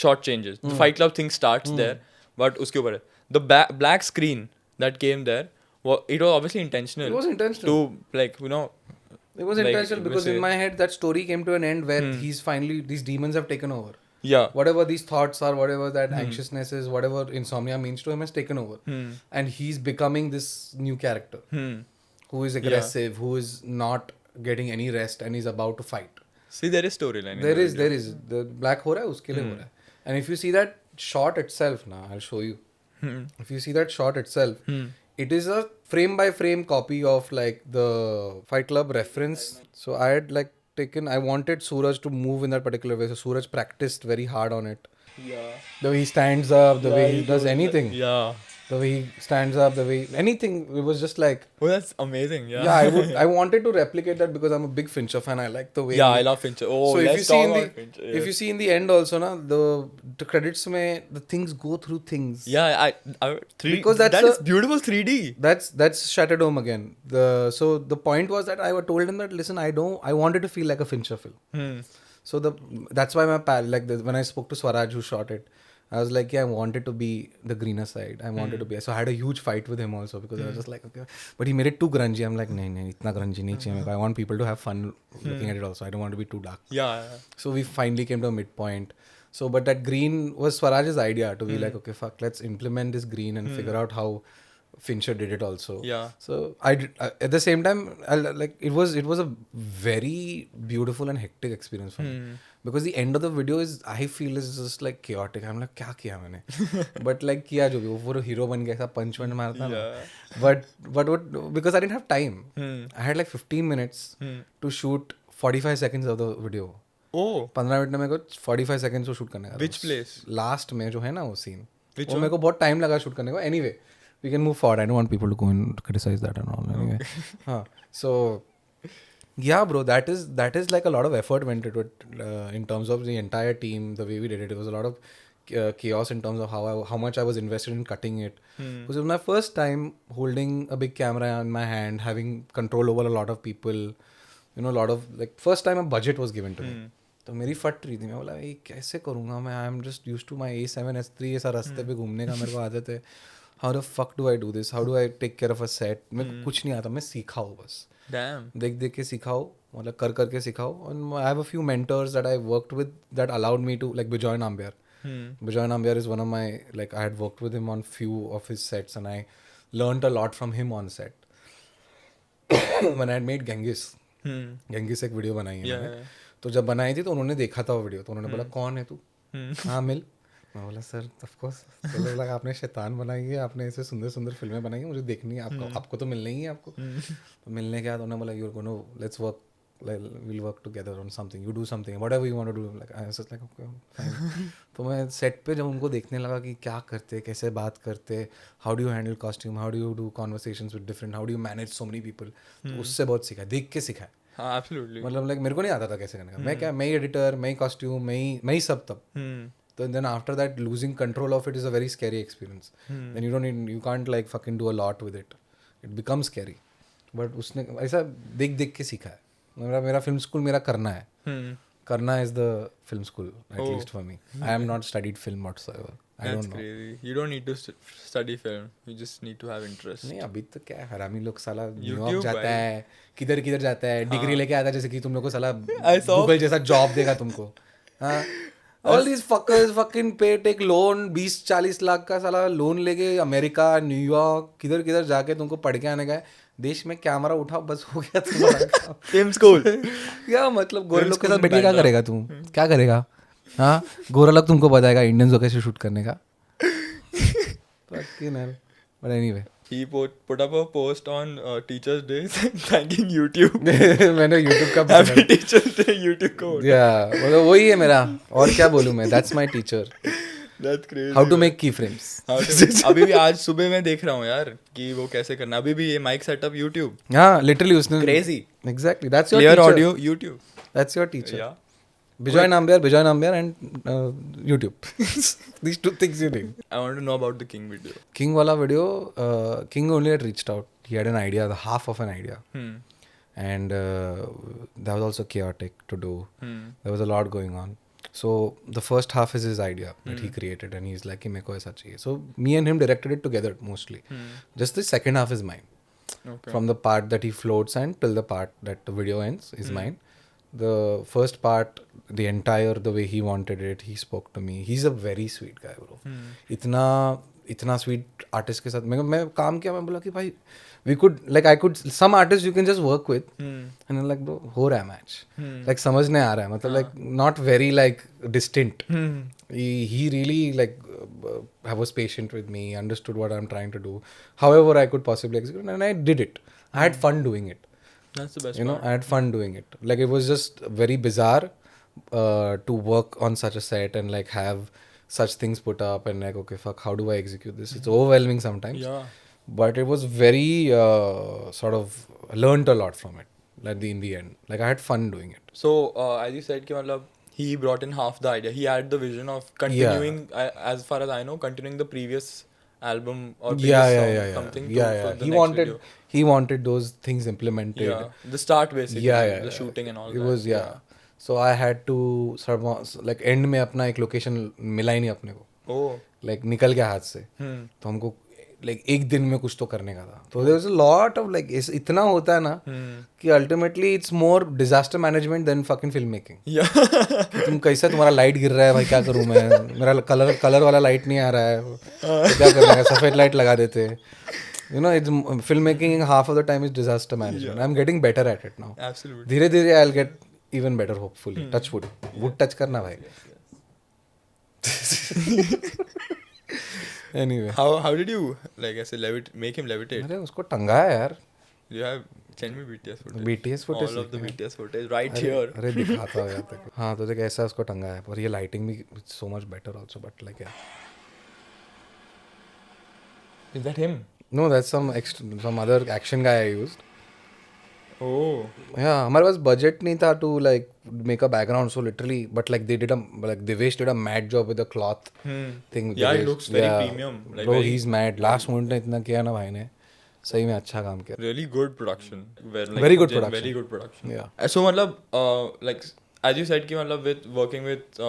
[SPEAKER 1] shot changes. The Fight Club thing starts there, but उसके ऊपर है. The black screen that came there, it was obviously intentional.
[SPEAKER 2] It was intentional.
[SPEAKER 1] To like
[SPEAKER 2] It was
[SPEAKER 1] like,
[SPEAKER 2] intentional
[SPEAKER 1] we
[SPEAKER 2] because
[SPEAKER 1] say-
[SPEAKER 2] in my head that story came to an end where he's finally these demons have taken over.
[SPEAKER 1] yeah.
[SPEAKER 2] Whatever these thoughts are, whatever that anxiousness is, whatever insomnia means to him has taken over, and he's becoming this new character who is aggressive, who is not getting any rest, and he's about to fight.
[SPEAKER 1] See, there is storyline. in
[SPEAKER 2] There
[SPEAKER 1] the
[SPEAKER 2] is
[SPEAKER 1] video.
[SPEAKER 2] the black हो रहा है उसके लिए हो रहा है. And if you see that shot itself, now I'll show you. If you see that shot itself, it is a frame by frame copy of like the Fight Club reference. So I had like I wanted Suraj to move in that particular way. So Suraj practiced very hard on it.
[SPEAKER 1] Yeah.
[SPEAKER 2] The way he stands up, the way he does anything.
[SPEAKER 1] Yeah.
[SPEAKER 2] The way he stands up, the way anything. It was just like
[SPEAKER 1] Oh, that's amazing. Yeah.
[SPEAKER 2] yeah. I wanted to replicate that because I'm a big Fincher fan. I like the way.
[SPEAKER 1] Yeah,
[SPEAKER 2] he-
[SPEAKER 1] I love Fincher. Oh,
[SPEAKER 2] so if
[SPEAKER 1] let's
[SPEAKER 2] you see
[SPEAKER 1] talk
[SPEAKER 2] in the
[SPEAKER 1] about Fincher.
[SPEAKER 2] if you see in the end also na the credits mein the things go through things.
[SPEAKER 1] Yeah, I 3D.
[SPEAKER 2] Because that's
[SPEAKER 1] that is
[SPEAKER 2] a-
[SPEAKER 1] beautiful 3D.
[SPEAKER 2] That's Shatter Dome again. So the point was that I told him that listen, I wanted to feel like a Fincher film. So that's why my pal when I spoke to Swaraj who shot it, I was like, yeah, I wanted to be the greener side. I wanted to be. So I had a huge fight with him also because I was just like, okay, but he made it too grungy. I'm like, nahi, itna grungy nahi chahiye. I want people to have fun looking at it also. I don't want to be too dark.
[SPEAKER 1] Yeah.
[SPEAKER 2] So we finally came to a midpoint. So, but that green was Swaraj's idea to be like, okay, fuck, let's implement this green and figure out how Fincher did it also.
[SPEAKER 1] Yeah.
[SPEAKER 2] So I did, at the same time, like it was a very beautiful and hectic experience for me because the end of the video is, I feel, is just like chaotic. I'm like, क्या किया मैंने? But like किया जो भी, वो पूरा hero बन गया, ऐसा punch वंच मारता ना. But what, because I didn't have time. I had like 15 minutes to shoot 45 seconds of the video.
[SPEAKER 1] Oh.
[SPEAKER 2] 15 minute में मेरे को 45 seconds को shoot करने का.
[SPEAKER 1] Which place?
[SPEAKER 2] Last में जो है ना वो scene.
[SPEAKER 1] Which
[SPEAKER 2] वो मेरे को बहुत time लगा shoot करने को. Anyway, we can move forward. I don't want people to go and criticize that and all. Anyway, so yeah, bro, that is like a lot of effort went into it in terms of the entire team, the way we did it. It was a lot of chaos in terms of how much I was invested in cutting it. Because it was my first time holding a big camera in my hand, having control over a lot of people. You know, a lot of like first time a budget was given to me. तो मेरी फट रही थी. मैं बोला ये कैसे करूँगा मैं. I am just used to my A7 S3 ऐसा रास्ते पे घूमने का मेरे को आदत है. How the fuck do I do this, how do I take care of a set. मेरे को कुछ नहीं आता, मैं सीखा हूँ बस.
[SPEAKER 1] Damn.
[SPEAKER 2] देख के सिखाओ, मतलब कर करके सिखाओ. And I have a few mentors that I worked with that allowed me to, like Bijoy Nambiar. Bijoy Nambiar is one of my, like I had worked with him on few of his sets and I learned a lot from him on set. When I had made Genghis, Genghis एक video बनाई है मैंने. तो जब बनाई थी तो उन्होंने देखा था वो वीडियो, तो उन्होंने बोला कौन है तू. हाँ मिल. मैं बोला सर ऑफ कोर्स. तो बोला आपने शैतान बनाई है, आपने ऐसे सुंदर सुंदर फिल्में बनाई है, मुझे देखनी है. आपको तो मिलना ही है आपको. तो मिलने के बाद उन्होंने बोला you are gonna let's work, we'll work together on something, you do something, whatever you want to do. Like I was just like okay fine. तो मैं सेट पे जब उनको देखने लगा कि क्या करते, कैसे बात करते, how do you handle costume, how do you do conversations with different, how do you manage so many people, तो उससे बहुत सीखा, देख के सीखा.
[SPEAKER 1] हाँ absolutely.
[SPEAKER 2] मतलब लाइक मेरे को नहीं आता था कैसे करने का. मैं ही एडिटर, मैं ही कॉस्ट्यूम, मैं ही सब तब. So then after that, losing control of it is a very scary experience. Then you can't like fucking do a lot with it. It becomes scary. But उसने ऐसा देख के सीखा है. मेरा film school मेरा करना है. Karna is the film school, at least for me. I am not studied film whatsoever. I
[SPEAKER 1] That's
[SPEAKER 2] don't know.
[SPEAKER 1] crazy. You don't need to study film. You just need to have interest.
[SPEAKER 2] नहीं अभी तो क्या है, हरामी लोग साला
[SPEAKER 1] YouTube
[SPEAKER 2] New York जाता
[SPEAKER 1] भाई.
[SPEAKER 2] है, किधर जाता है, डिग्री लेके आता है, जैसे कि तुम लोग को साला
[SPEAKER 1] I saw-
[SPEAKER 2] गूगल जैसा जॉब देगा तुमको. हाँ. All these fuckers fucking take loan 20-40 lakh का साला लोन लेके अमेरिका, न्यूयॉर्क, किधर जाके तुमको पढ़ के आने का है. देश में कैमरा उठाओ बस हो गया तुम्हारा काम.
[SPEAKER 1] Film school.
[SPEAKER 2] क्या मतलब गोरे लोग के साथ बैठ के क्या करेगा तुम, क्या करेगा. हाँ गोरा लोग तुमको बताएगा इंडियंस को कैसे शूट करने का. But anyway.
[SPEAKER 1] He put up a post on Teachers Day thanking YouTube.
[SPEAKER 2] मैंने YouTube का
[SPEAKER 1] Happy Teachers Day YouTube को.
[SPEAKER 2] Yeah, मतलब वही है मेरा. और क्या बोलूँ मैं, that's my teacher.
[SPEAKER 1] That's crazy.
[SPEAKER 2] How to make keyframes.
[SPEAKER 1] अभी भी आज सुबह मैं देख रहा हूँ यार कि वो कैसे करना. अभी भी ये माइक सेटअप YouTube.
[SPEAKER 2] हाँ literally उसने.
[SPEAKER 1] Crazy.
[SPEAKER 2] Exactly. That's your
[SPEAKER 1] Clear
[SPEAKER 2] teacher.
[SPEAKER 1] audio YouTube.
[SPEAKER 2] That's your teacher.
[SPEAKER 1] Yeah.
[SPEAKER 2] Bijoy Nambiar and YouTube. These two things you need.
[SPEAKER 1] I want to know about the King video.
[SPEAKER 2] King wala video, King only had reached out. He had an idea, the half of an idea. And that was also chaotic to do. There was a lot going on. So the first half is his idea that he created and he's like, कि मेरे को ऐसा चाहिए. So me and him directed it together mostly. Just the second half is mine.
[SPEAKER 1] Okay.
[SPEAKER 2] From the part that he floats and till the part that the video ends is mine. The first part, the way he wanted it, he spoke to me. He's a very sweet guy, bro. इतना sweet artist के साथ मैं काम किया. मैं बोला कि भाई some artists you can just work with and then like bro हो रहा है match. Like समझने आ रहा है, मतलब like not very like distant. He really like was patient with me, understood what I'm trying to do, however I could possibly execute, and I did it. I had fun doing it.
[SPEAKER 1] That's the best
[SPEAKER 2] You know,
[SPEAKER 1] part.
[SPEAKER 2] I had fun doing it. Like it was just very bizarre to work on such a set and like have such things put up and like okay fuck, how do I execute this? It's overwhelming sometimes.
[SPEAKER 1] Yeah.
[SPEAKER 2] But it was very sort of learned a lot from it. Like in the end, like I had fun doing it.
[SPEAKER 1] So as you said कि मतलब he brought in half the idea. He had the vision of continuing, as far as I know, continuing the previous album or previous song, something. For the
[SPEAKER 2] He
[SPEAKER 1] next
[SPEAKER 2] wanted
[SPEAKER 1] video.
[SPEAKER 2] he wanted those things implemented.
[SPEAKER 1] Yeah, the start basically.
[SPEAKER 2] Yeah.
[SPEAKER 1] The shooting and all
[SPEAKER 2] It
[SPEAKER 1] that.
[SPEAKER 2] was So I had to sort of like end में अपना एक location मिला ही नहीं अपने को.
[SPEAKER 1] Oh.
[SPEAKER 2] Like निकल गया हाथ से.
[SPEAKER 1] Hmm.
[SPEAKER 2] तो हमको लाइक एक दिन में कुछ तो करने का था. तो there was a lot of like इतना होता है ना कि ultimately it's more disaster management than fucking film making.
[SPEAKER 1] Yeah.
[SPEAKER 2] कि तुम कैसा, तुम्हारा लाइट गिर रहा है भाई, क्या करूं मैं, मेरा कलर वाला लाइट नहीं आ रहा है, तो क्या करना है, सफेद लाइट लगा देते हैं. You know, it's film making half of the time is disaster management. I am getting better at it now.
[SPEAKER 1] Absolutely.
[SPEAKER 2] धीरे धीरे I will get even better hopefully. Touch wood touch करना भाई. Anyway,
[SPEAKER 1] How did you like I said make him levitate?
[SPEAKER 2] अरे उसको टंगा है यार.
[SPEAKER 1] You have send me BTS footage.
[SPEAKER 2] BTS footage
[SPEAKER 1] All of the
[SPEAKER 2] सीखना है.
[SPEAKER 1] BTS footage right
[SPEAKER 2] अरे
[SPEAKER 1] here.
[SPEAKER 2] अरे दिखाता हूँ यार तेरे को. हाँ, तो देख ऐसा उसको टंगा है. और ये लाइटिंग भी so much better also, but like
[SPEAKER 1] Is that him?
[SPEAKER 2] no, that's some other action guy I used.
[SPEAKER 1] Oh.
[SPEAKER 2] Yeah, हमारे पास बजट नहीं था to like make a background, so literally, but like they did Devesh did a mad job with the cloth thing. With
[SPEAKER 1] Yeah, it
[SPEAKER 2] Devesh.
[SPEAKER 1] looks very premium, like
[SPEAKER 2] bro,
[SPEAKER 1] very-
[SPEAKER 2] he's mad. Last moment ने इतना किया ना भाई ने, सही में अच्छा काम किया.
[SPEAKER 1] Really good production.
[SPEAKER 2] Very good production.
[SPEAKER 1] Very good production.
[SPEAKER 2] Yeah.
[SPEAKER 1] So मतलब like as you said कि मतलब with working with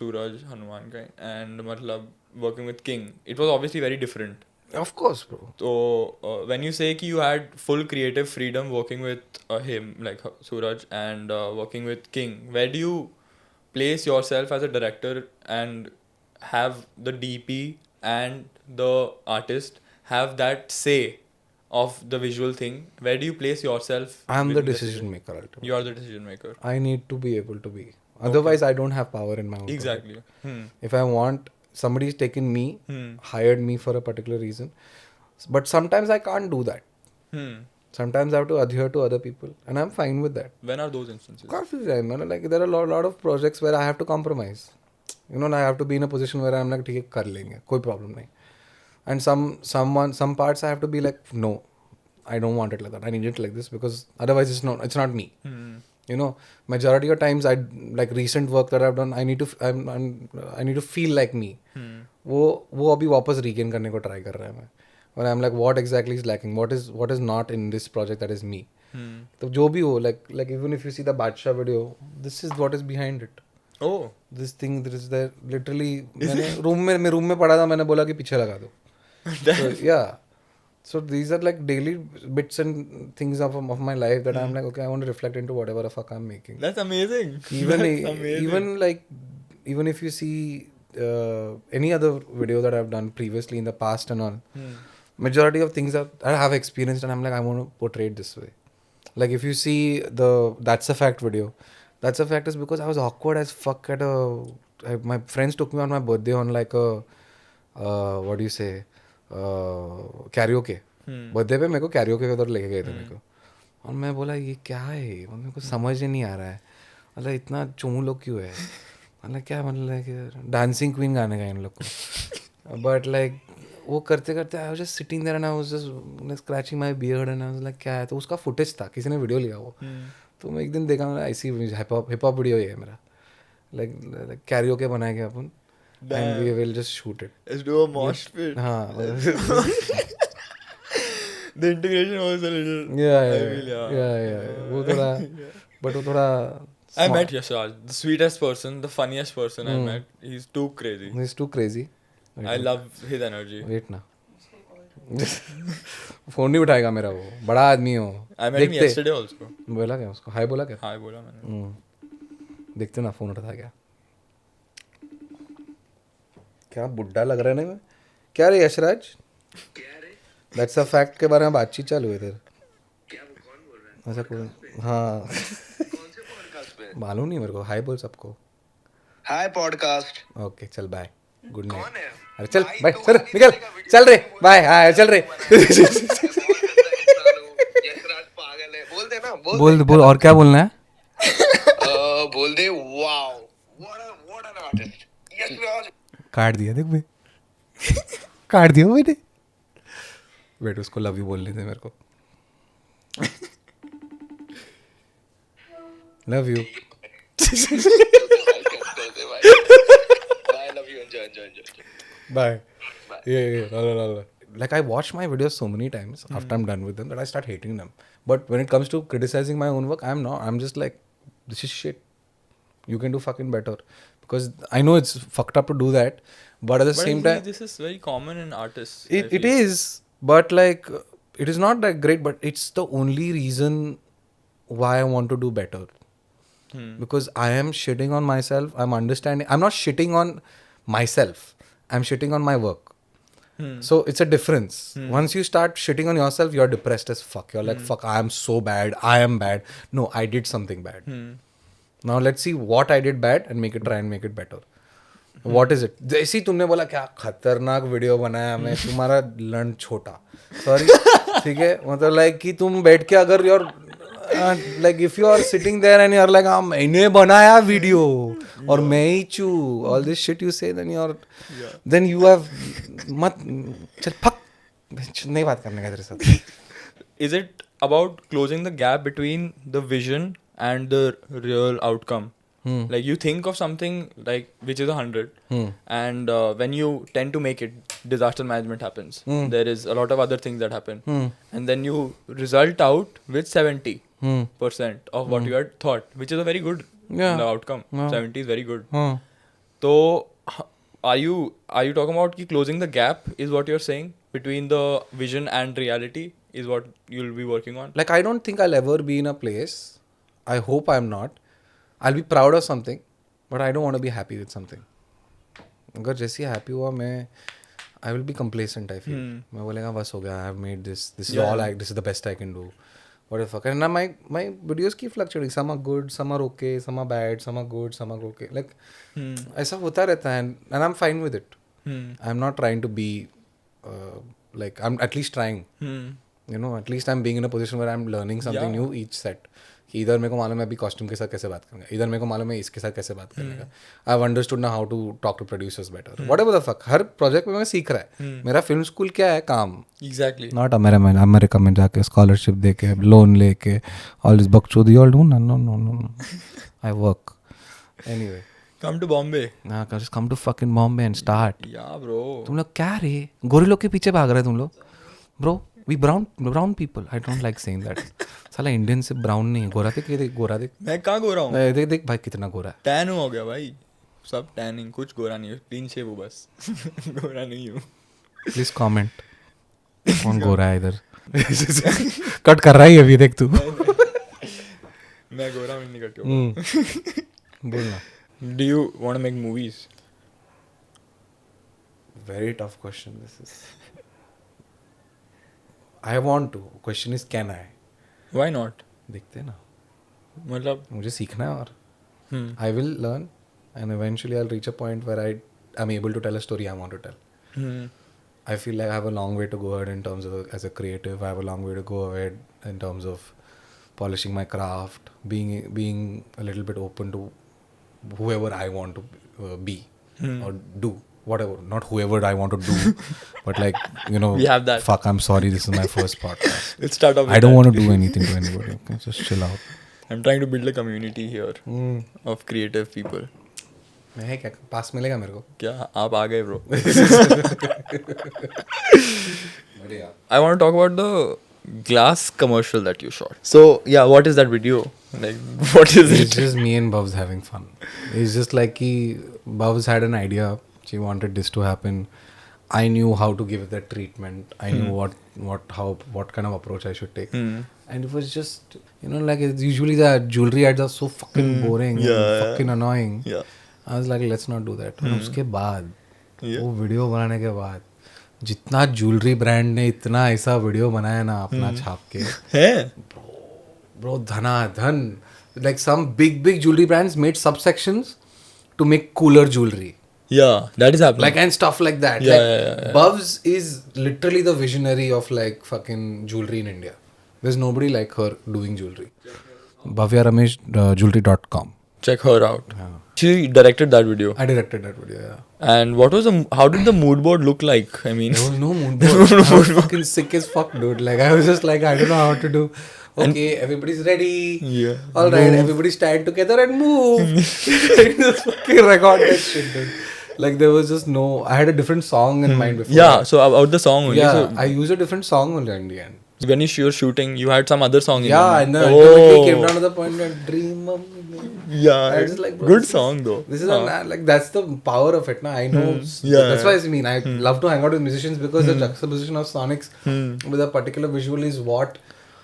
[SPEAKER 1] Suraj Hanuman Kai and मतलब working with King, it was obviously very different.
[SPEAKER 2] Of course, bro.
[SPEAKER 1] So when you say कि you had full creative freedom working with him like Suraj and working with King, where do you place yourself as a director and have the DP and the artist have that say of the visual thing? Where do you place yourself?
[SPEAKER 2] I'm the
[SPEAKER 1] within
[SPEAKER 2] decision maker ultimately.
[SPEAKER 1] You are the decision maker.
[SPEAKER 2] I need to be able to be. Otherwise, I don't have power in my own.
[SPEAKER 1] Exactly.
[SPEAKER 2] If I want, somebody's taken me,
[SPEAKER 1] Hmm.
[SPEAKER 2] hired me for a particular reason, but sometimes I can't do that.
[SPEAKER 1] Hmm.
[SPEAKER 2] Sometimes I have to adhere to other people, and I'm fine with that.
[SPEAKER 1] When are those instances?
[SPEAKER 2] काफी time, man. Like there are lot of projects where I have to compromise. You know, I have to be in a position where I'm like, ठीक है कर लेंगे, कोई problem नहीं. And some parts I have to be like, no, I don't want it like that. I need it like this because otherwise it's not me.
[SPEAKER 1] Hmm.
[SPEAKER 2] You know, majority of times I like recent work that I've done. I need to I need to feel like me. वो अभी वापस regain करने को try कर रहा है मैं. When I'm like, what exactly is lacking? What is not in this project that is me? तो जो भी हो, like even if you see the Badshah video, this is what is behind it.
[SPEAKER 1] Oh.
[SPEAKER 2] This thing, there is there literally. मैंने room में पड़ा था, मैंने बोला कि पीछे लगा दो. So, yeah. So these are like daily bits and things of my life that I'm like, okay, I want to reflect into whatever the fuck I'm making.
[SPEAKER 1] That's amazing.
[SPEAKER 2] Even
[SPEAKER 1] That's amazing.
[SPEAKER 2] even if you see any other video that I've done previously in the past and all, majority of things that I have experienced and I'm like, I want to portray it this way. Like if you see the That's a Fact video, That's a Fact is because I was awkward as fuck at my friends took me on my birthday on like a what do you say, karaoke. Birthday पे मेरे को karaoke के उधर लेके गए थे मेरे को. और मैं बोला ये क्या है, मेरे को समझ ही नहीं आ रहा है, मतलब इतना चोमू लोग क्यों है, मतलब क्या, मतलब डांसिंग क्वीन गाने का इन लोग को. बट लाइक वो करते करते I was just sitting there and I was just scratching my beard and I was like क्या है. तो उसका फुटेज था, किसी ने वीडियो लिया वो. तो मैं एक दिन देखा, मैं ऐसी हिप हॉप वीडियो है मेरा, लाइक कैरियोके बनाया गया अपन and we will just shoot it.
[SPEAKER 1] Let's do a mosh pit.
[SPEAKER 2] हाँ.
[SPEAKER 1] The integration was a little.
[SPEAKER 2] Yeah. वो थोड़ा, but वो थोड़ा.
[SPEAKER 1] I met Yashraj, the sweetest person, the funniest person I met. He's too crazy.
[SPEAKER 2] He's too crazy.
[SPEAKER 1] I love his energy.
[SPEAKER 2] Wait ना. Phone नहीं उठाएगा मेरा, वो बड़ा आदमी हो.
[SPEAKER 1] I met him yesterday also.
[SPEAKER 2] बोला क्या उसको, हाय बोला क्या?
[SPEAKER 1] हाँ बोला मैंने.
[SPEAKER 2] देखते ना फोन उठा क्या. क्या बुड्ढा लग रहा है ना मैं. क्या रे यशराज, दैट्स अ फैक्ट के बारे में बातचीत चालू है इधर. ऐसा कोई? हाँ. मालूम नहीं मेरे को. हाय बोल सबको.
[SPEAKER 4] हाय पॉडकास्ट.
[SPEAKER 2] ओके चल बाय, गुड नाइट. अरे चल बाय, चल निकल, चल रे बाय. हाँ चल रे.
[SPEAKER 4] पागल है. बोल दे ना.
[SPEAKER 2] बोल और क्या बोलना है.
[SPEAKER 4] बोल दे wow, what an artist Yashraj.
[SPEAKER 2] काट दिया देख भाई. काट दिया मैंने. वेट, उसको लव यू बोलने दे मेरे को. Love you.
[SPEAKER 4] I love you. Enjoy.
[SPEAKER 2] Bye. Yeah. Like I watch my videos so many times after I'm done with them that I start hating them. But when it comes to criticizing my own work, I'm not. I'm just like, this is shit. You can do fucking better. Because I know it's fucked up to do that, but at the
[SPEAKER 1] But
[SPEAKER 2] same
[SPEAKER 1] I see
[SPEAKER 2] time,
[SPEAKER 1] this is very common in artists. I
[SPEAKER 2] it
[SPEAKER 1] feel.
[SPEAKER 2] is, but like it is not that great, but it's the only reason why I want to do better. Because I am shitting on myself. I'm understanding. I'm not shitting on myself. I'm shitting on my work. So it's a difference. Once you start shitting on yourself, you're depressed as fuck. You're like, fuck, I am so bad. I am bad. No, I did something bad. Now let's see what I did bad and make it, try and make it better. What is it? जैसे ही तुमने बोला क्या खतरनाक video बनाया मैं, तुम्हारा लंड छोटा, sorry, ठीक है, मतलब लाइक कि तुम बैठ के अगर your like if you are sitting there and you are like हाँ मैंने बनाया वीडियो और मैं ही चू all this shit you say, then you have मत चल फक, नहीं बात करने का तेरे साथ.
[SPEAKER 1] Is it about closing the gap between the vision and the real outcome? Like you think of something like which is 100, and when you tend to make it, disaster management happens. There is a lot of other things that happen, and then you result out with 70% of what you had thought, which is a very good outcome. 70 is very good. So are you talking about ki closing the gap is what you're saying between the vision and reality is what you'll be working on?
[SPEAKER 2] Like I don't think I'll ever be in a place, I hope I'm not, I'll be proud of something, but I don't want to be happy with something. अगर जैसे happy हुआ मैं, I will be complacent. I feel मैं बोलेगा बस हो गया, I have made this is all this is the best I can do, what the fuck. And now my videos keep fluctuating, some are good, some are okay, some are bad, some are good, some are okay, like ऐसा होता रहता है, and I'm fine with it. I'm not trying to be like, I'm at least trying, you know, at least I'm being in a position where I'm learning something new each set. कि इधर मेरे को मालूम है अभी costume के साथ कैसे बात करूँगा, इधर मेरे को मालूम है इसके साथ कैसे बात करने का. I have understood now how to talk to producers better, whatever the fuck. हर प्रोजेक्ट में मैं सीख रहा है. मेरा फिल्म स्कूल क्या है, काम.
[SPEAKER 1] Exactly.
[SPEAKER 2] नॉट अमेरिका में जाके स्कॉलरशिप दे के लोन लेके ऑल दिस बकचोदी all do. No I work anyway.
[SPEAKER 1] Come to Bombay.
[SPEAKER 2] हाँ, just come to fucking Bombay and start.
[SPEAKER 1] Yeah, bro.
[SPEAKER 2] तुम लोग क्या रे गोरे लोग के पीछे भाग रहे तुम लोग, bro. We brown people, I don't like saying that. साला इंडियन से ब्राउन नहीं है. गोरा देख, ये देख गोरा देख,
[SPEAKER 1] मैं कहाँ गोरा हूँ?
[SPEAKER 2] देख भाई कितना गोरा है.
[SPEAKER 1] टैन हो गया भाई, सब टैनिंग, कुछ गोरा नहीं है, क्लीन शेव हूँ बस. गोरा नहीं हूँ.
[SPEAKER 2] प्लीज कमेंट कौन गोरा है इधर. कट कर रहा है अभी, देख तू.
[SPEAKER 1] मैं गोरा हूँ, नहीं करके.
[SPEAKER 2] बोलना.
[SPEAKER 1] Do you want to make movies?
[SPEAKER 2] Very tough question this is. I want to. Question is can I?
[SPEAKER 1] Why not?
[SPEAKER 2] देखते हैं ना.
[SPEAKER 1] मतलब
[SPEAKER 2] मुझे सीखना है और I will learn and eventually I'll reach a point where I'm able to tell a story I want to tell. I feel like I have a long way to go ahead in terms of as a creative. I have a long way to go ahead in terms of polishing my craft, being a little bit open to whoever I want to be or do. Whatever, not whoever I want to do, but like, you know,
[SPEAKER 1] We have that.
[SPEAKER 2] Fuck, I'm sorry, this is my first podcast.
[SPEAKER 1] let's start off with
[SPEAKER 2] I don't
[SPEAKER 1] that.
[SPEAKER 2] want to do anything to anybody, okay? Just chill out.
[SPEAKER 1] I'm trying to build a community here of creative people.
[SPEAKER 2] मैं क्या पास मिलेगा मेरे को?
[SPEAKER 1] क्या आप आ गए bro? I want to talk about the glass commercial that you shot. So yeah, what is that video? Like, what is
[SPEAKER 2] It's
[SPEAKER 1] it?
[SPEAKER 2] just me and Bubs having fun. It's just like Bubs had an idea. She wanted this to happen. I knew how to give it that treatment. I knew what kind of approach I should take. And it was just, you know, like it's usually the jewelry ads are so fucking boring and fucking annoying.
[SPEAKER 1] Yeah.
[SPEAKER 2] I was like, let's not do that. और उसके बाद वो video बनाने के बाद जितना jewellery brand ने इतना ऐसा वीडियो बनाया ना अपना छाप के,
[SPEAKER 1] है?
[SPEAKER 2] bro, Dhanadhan. Like some big jewelry brands made subsections to make cooler jewelry.
[SPEAKER 1] Yeah, that is happening.
[SPEAKER 2] Like and stuff like that.
[SPEAKER 1] Yeah,
[SPEAKER 2] Like,
[SPEAKER 1] yeah.
[SPEAKER 2] Bubs is literally the visionary of like fucking jewelry in India. There's nobody like her doing jewelry. Bhavya Ramesh jewelry.com.
[SPEAKER 1] Check her out. She directed that video.
[SPEAKER 2] I directed that video, yeah.
[SPEAKER 1] And what was how did the mood board look like? I mean,
[SPEAKER 2] There was no mood board. I was fucking sick as fuck, dude. Like I was just like, I don't know how to do. Okay, everybody's ready.
[SPEAKER 1] Yeah.
[SPEAKER 2] All right, everybody stand together and move. Just fucking record that shit, dude. Like there was just no. I had a different song in mind before.
[SPEAKER 1] yeah. So about the song only.
[SPEAKER 2] Yeah,
[SPEAKER 1] So
[SPEAKER 2] I used a different song only in the end.
[SPEAKER 1] when you were shooting, you had some other song in your
[SPEAKER 2] Yeah,
[SPEAKER 1] mind.
[SPEAKER 2] and then ultimately came down to the point that dream of me.
[SPEAKER 1] Yeah,
[SPEAKER 2] I was just like, bro,
[SPEAKER 1] good
[SPEAKER 2] this is-
[SPEAKER 1] song though.
[SPEAKER 2] This is like that's the power of it. Na, I know.
[SPEAKER 1] Yeah.
[SPEAKER 2] That's why I mean I love to hang out with musicians because the juxtaposition of sonics with a particular visual is what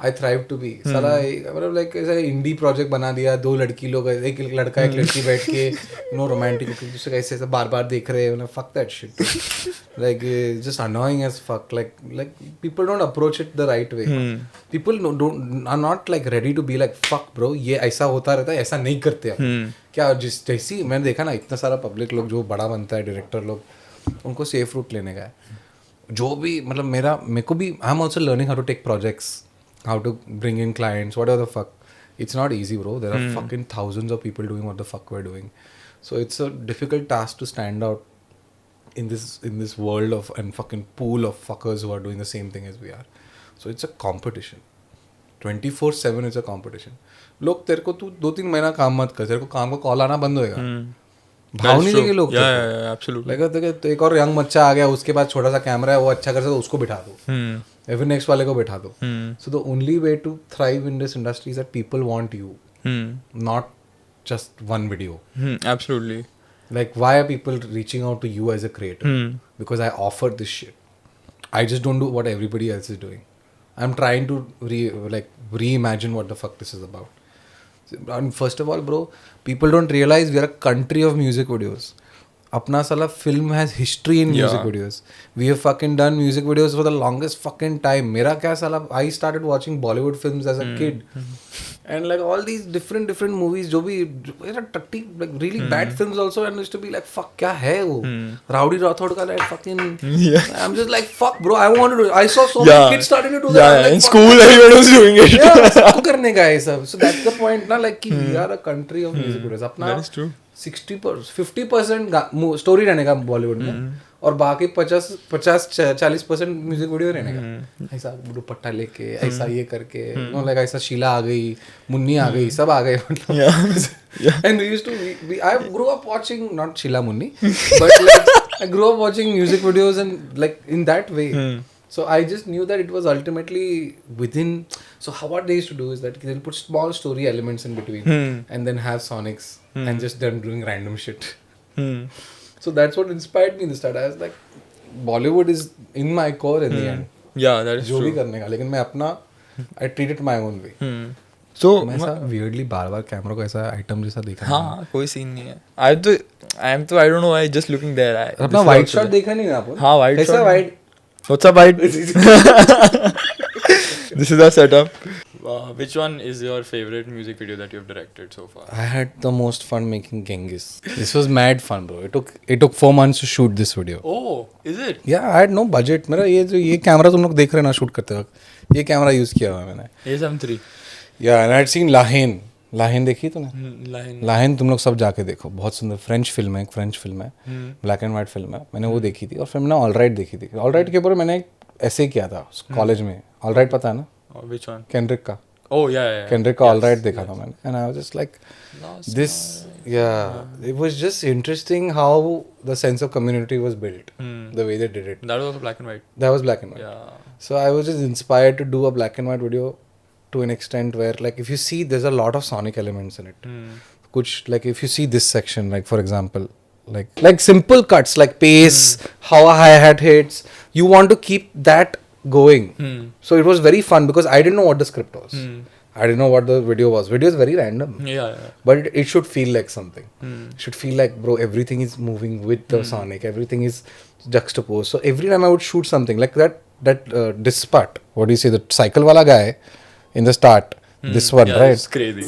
[SPEAKER 2] I thrive to be. साला मतलब like ऐसा indie project बना दिया, दो लड़की लोग, एक लड़का एक लड़की बैठ के रोमांटिक एक दूसरे का ऐसे बार बार देख रहे हैं, fuck that shit. Like just annoying as fuck. Like people don't approach it the right way. People are not like ready to be like fuck bro, ये ऐसा होता रहता है, ऐसा नहीं करते हम. क्या जैसी मैंने देखा ना इतना सारा पब्लिक लोग जो बड़ा बनता है, डायरेक्टर लोग, उनको सेफ रूट लेने का है. जो भी मतलब मेरे को भी I am also learning how to take projects, how to bring in clients, whatever the fuck. It's not easy, bro. There are fucking thousands of people doing what the fuck we're doing. So it's a difficult task to stand out in this world of and fucking pool of fuckers who are doing the same thing as we are. So it's a competition. 24/7 is a competition. लोग तेरे को तू 2-3 महीना काम मत कर, तेरे को काम का कॉल आना बंद होएगा. भाव नहीं देंगे लोग.
[SPEAKER 1] Yeah, absolutely.
[SPEAKER 2] लगा तो एक और यंग बच्चा आ गया, उसके पास छोटा सा कैमरा है, वो अच्छा कर सकता, उसको बिठा दो. फिर नेक्स्ट वाले को बैठा दो. So the only way to thrive in this industry is that people want you, not just one video.
[SPEAKER 1] Absolutely.
[SPEAKER 2] Like why are people reaching out to you as a creator? Because I offer this shit. I just don't do what everybody else is doing. I'm trying to reimagine what the fuck this is about. And first of all, bro, people don't realize we are a country of music videos. अपना साला film has history in music videos. We have fucking done music videos for the longest fucking time. मेरा क्या साला, I started watching Bollywood films as a kid. And like all these different movies जो भी टट्टी like really bad films also, and used to be like fuck क्या है वो Rowdy Rathod का like fucking I'm just like fuck bro, I want to do it. I saw so many kids starting to do that.
[SPEAKER 1] Yeah,
[SPEAKER 2] I'm like,
[SPEAKER 1] in
[SPEAKER 2] fuck,
[SPEAKER 1] school everyone was doing it.
[SPEAKER 2] yeah, सबको करने का है सब. So that's the point ना, like कि we are a country of music videos. अपना
[SPEAKER 1] That is true.
[SPEAKER 2] 50% story रहने का बॉलीवुड में, और बाकी 50-40% म्यूजिक वीडियो रहने का. ऐसा दुपट्टा लेके, ऐसा ये करके, नो लाइक ऐसा शीला आ गई, मुन्नी आ गई, सब आ गए मतलब. And we used to I grow up watching not Sheila Munni, but like I grow up watching music videos and like in that way. So I just knew that it was ultimately within. So what they used to do is that they'll put small story elements in between, and then have sonics and just them doing random shit. So that's what inspired me in the start. I was like, Bollywood is in my core in the end.
[SPEAKER 1] Yeah, that is
[SPEAKER 2] जो भी
[SPEAKER 1] true.
[SPEAKER 2] करने का, लेकिन मैं अपना I treat it my own way.
[SPEAKER 1] So
[SPEAKER 2] मैं ऐसा weirdly बार-बार कैमरा को ऐसा आइटम जैसा देखा.
[SPEAKER 1] हाँ, कोई सीन नहीं है. I don't know why, just looking there.
[SPEAKER 2] अपना वाइड शॉट देखा नहीं ना आप?
[SPEAKER 1] हाँ, wide
[SPEAKER 2] कैसा
[SPEAKER 1] shot.
[SPEAKER 2] Wide?
[SPEAKER 1] What's up, White? This is our setup. Which one is your favorite music video that you've directed so far?
[SPEAKER 2] I had the most fun making Genghis. This was mad fun, bro. It took 4 months to shoot this video.
[SPEAKER 1] Oh, is it?
[SPEAKER 2] Yeah, I had no budget. मेरा ये camera तुम लोग देख रहे हैं ना shoot करते वक्त, ये कैमरा यूज किया हुआ है मैंने.
[SPEAKER 1] A73.
[SPEAKER 2] Yeah, and I had seen लाहेन देखी तूने?
[SPEAKER 1] Line.
[SPEAKER 2] लाहेन तुम लोग सब जाके देखो, बहुत सुंदर फ्रेंच फिल्म है, एक फ्रेंच फिल्म है, ब्लैक एंड वाइट फिल्म है. मैंने वो देखी थी, और फिर मैंने ऑल राइट देखी थी. ऑल राइट के ऊपर मैंने एक ऐसे किया था कॉलेज में. ऑल राइट पता है ना?
[SPEAKER 1] Oh, which one?
[SPEAKER 2] केंड्रिक का.
[SPEAKER 1] Oh, yeah.
[SPEAKER 2] केंड्रिक का ऑल राइट देखा था मैंने, and I was just like this. Yeah, it was just interesting how the sense of community was built, the way they did it.
[SPEAKER 1] That was also black and white.
[SPEAKER 2] That was black and white.
[SPEAKER 1] Yeah.
[SPEAKER 2] So I was just inspired to do a black and white video to an extent where, like, if you see, there's a lot of sonic elements in it. Kuch, like, if you see this section, like, for example, like simple cuts, like bass, how a hi-hat hits, you want to keep that going. So it was very fun because I didn't know what the script was. I didn't know what the video was. Video is very random.
[SPEAKER 1] Yeah.
[SPEAKER 2] But it should feel like something. It should feel like, bro, everything is moving with the sonic. Everything is juxtaposed. So every time I would shoot something like that this part, what do you say, the cycle wala guy in the start, this one,
[SPEAKER 1] Yeah,
[SPEAKER 2] right?
[SPEAKER 1] it's crazy.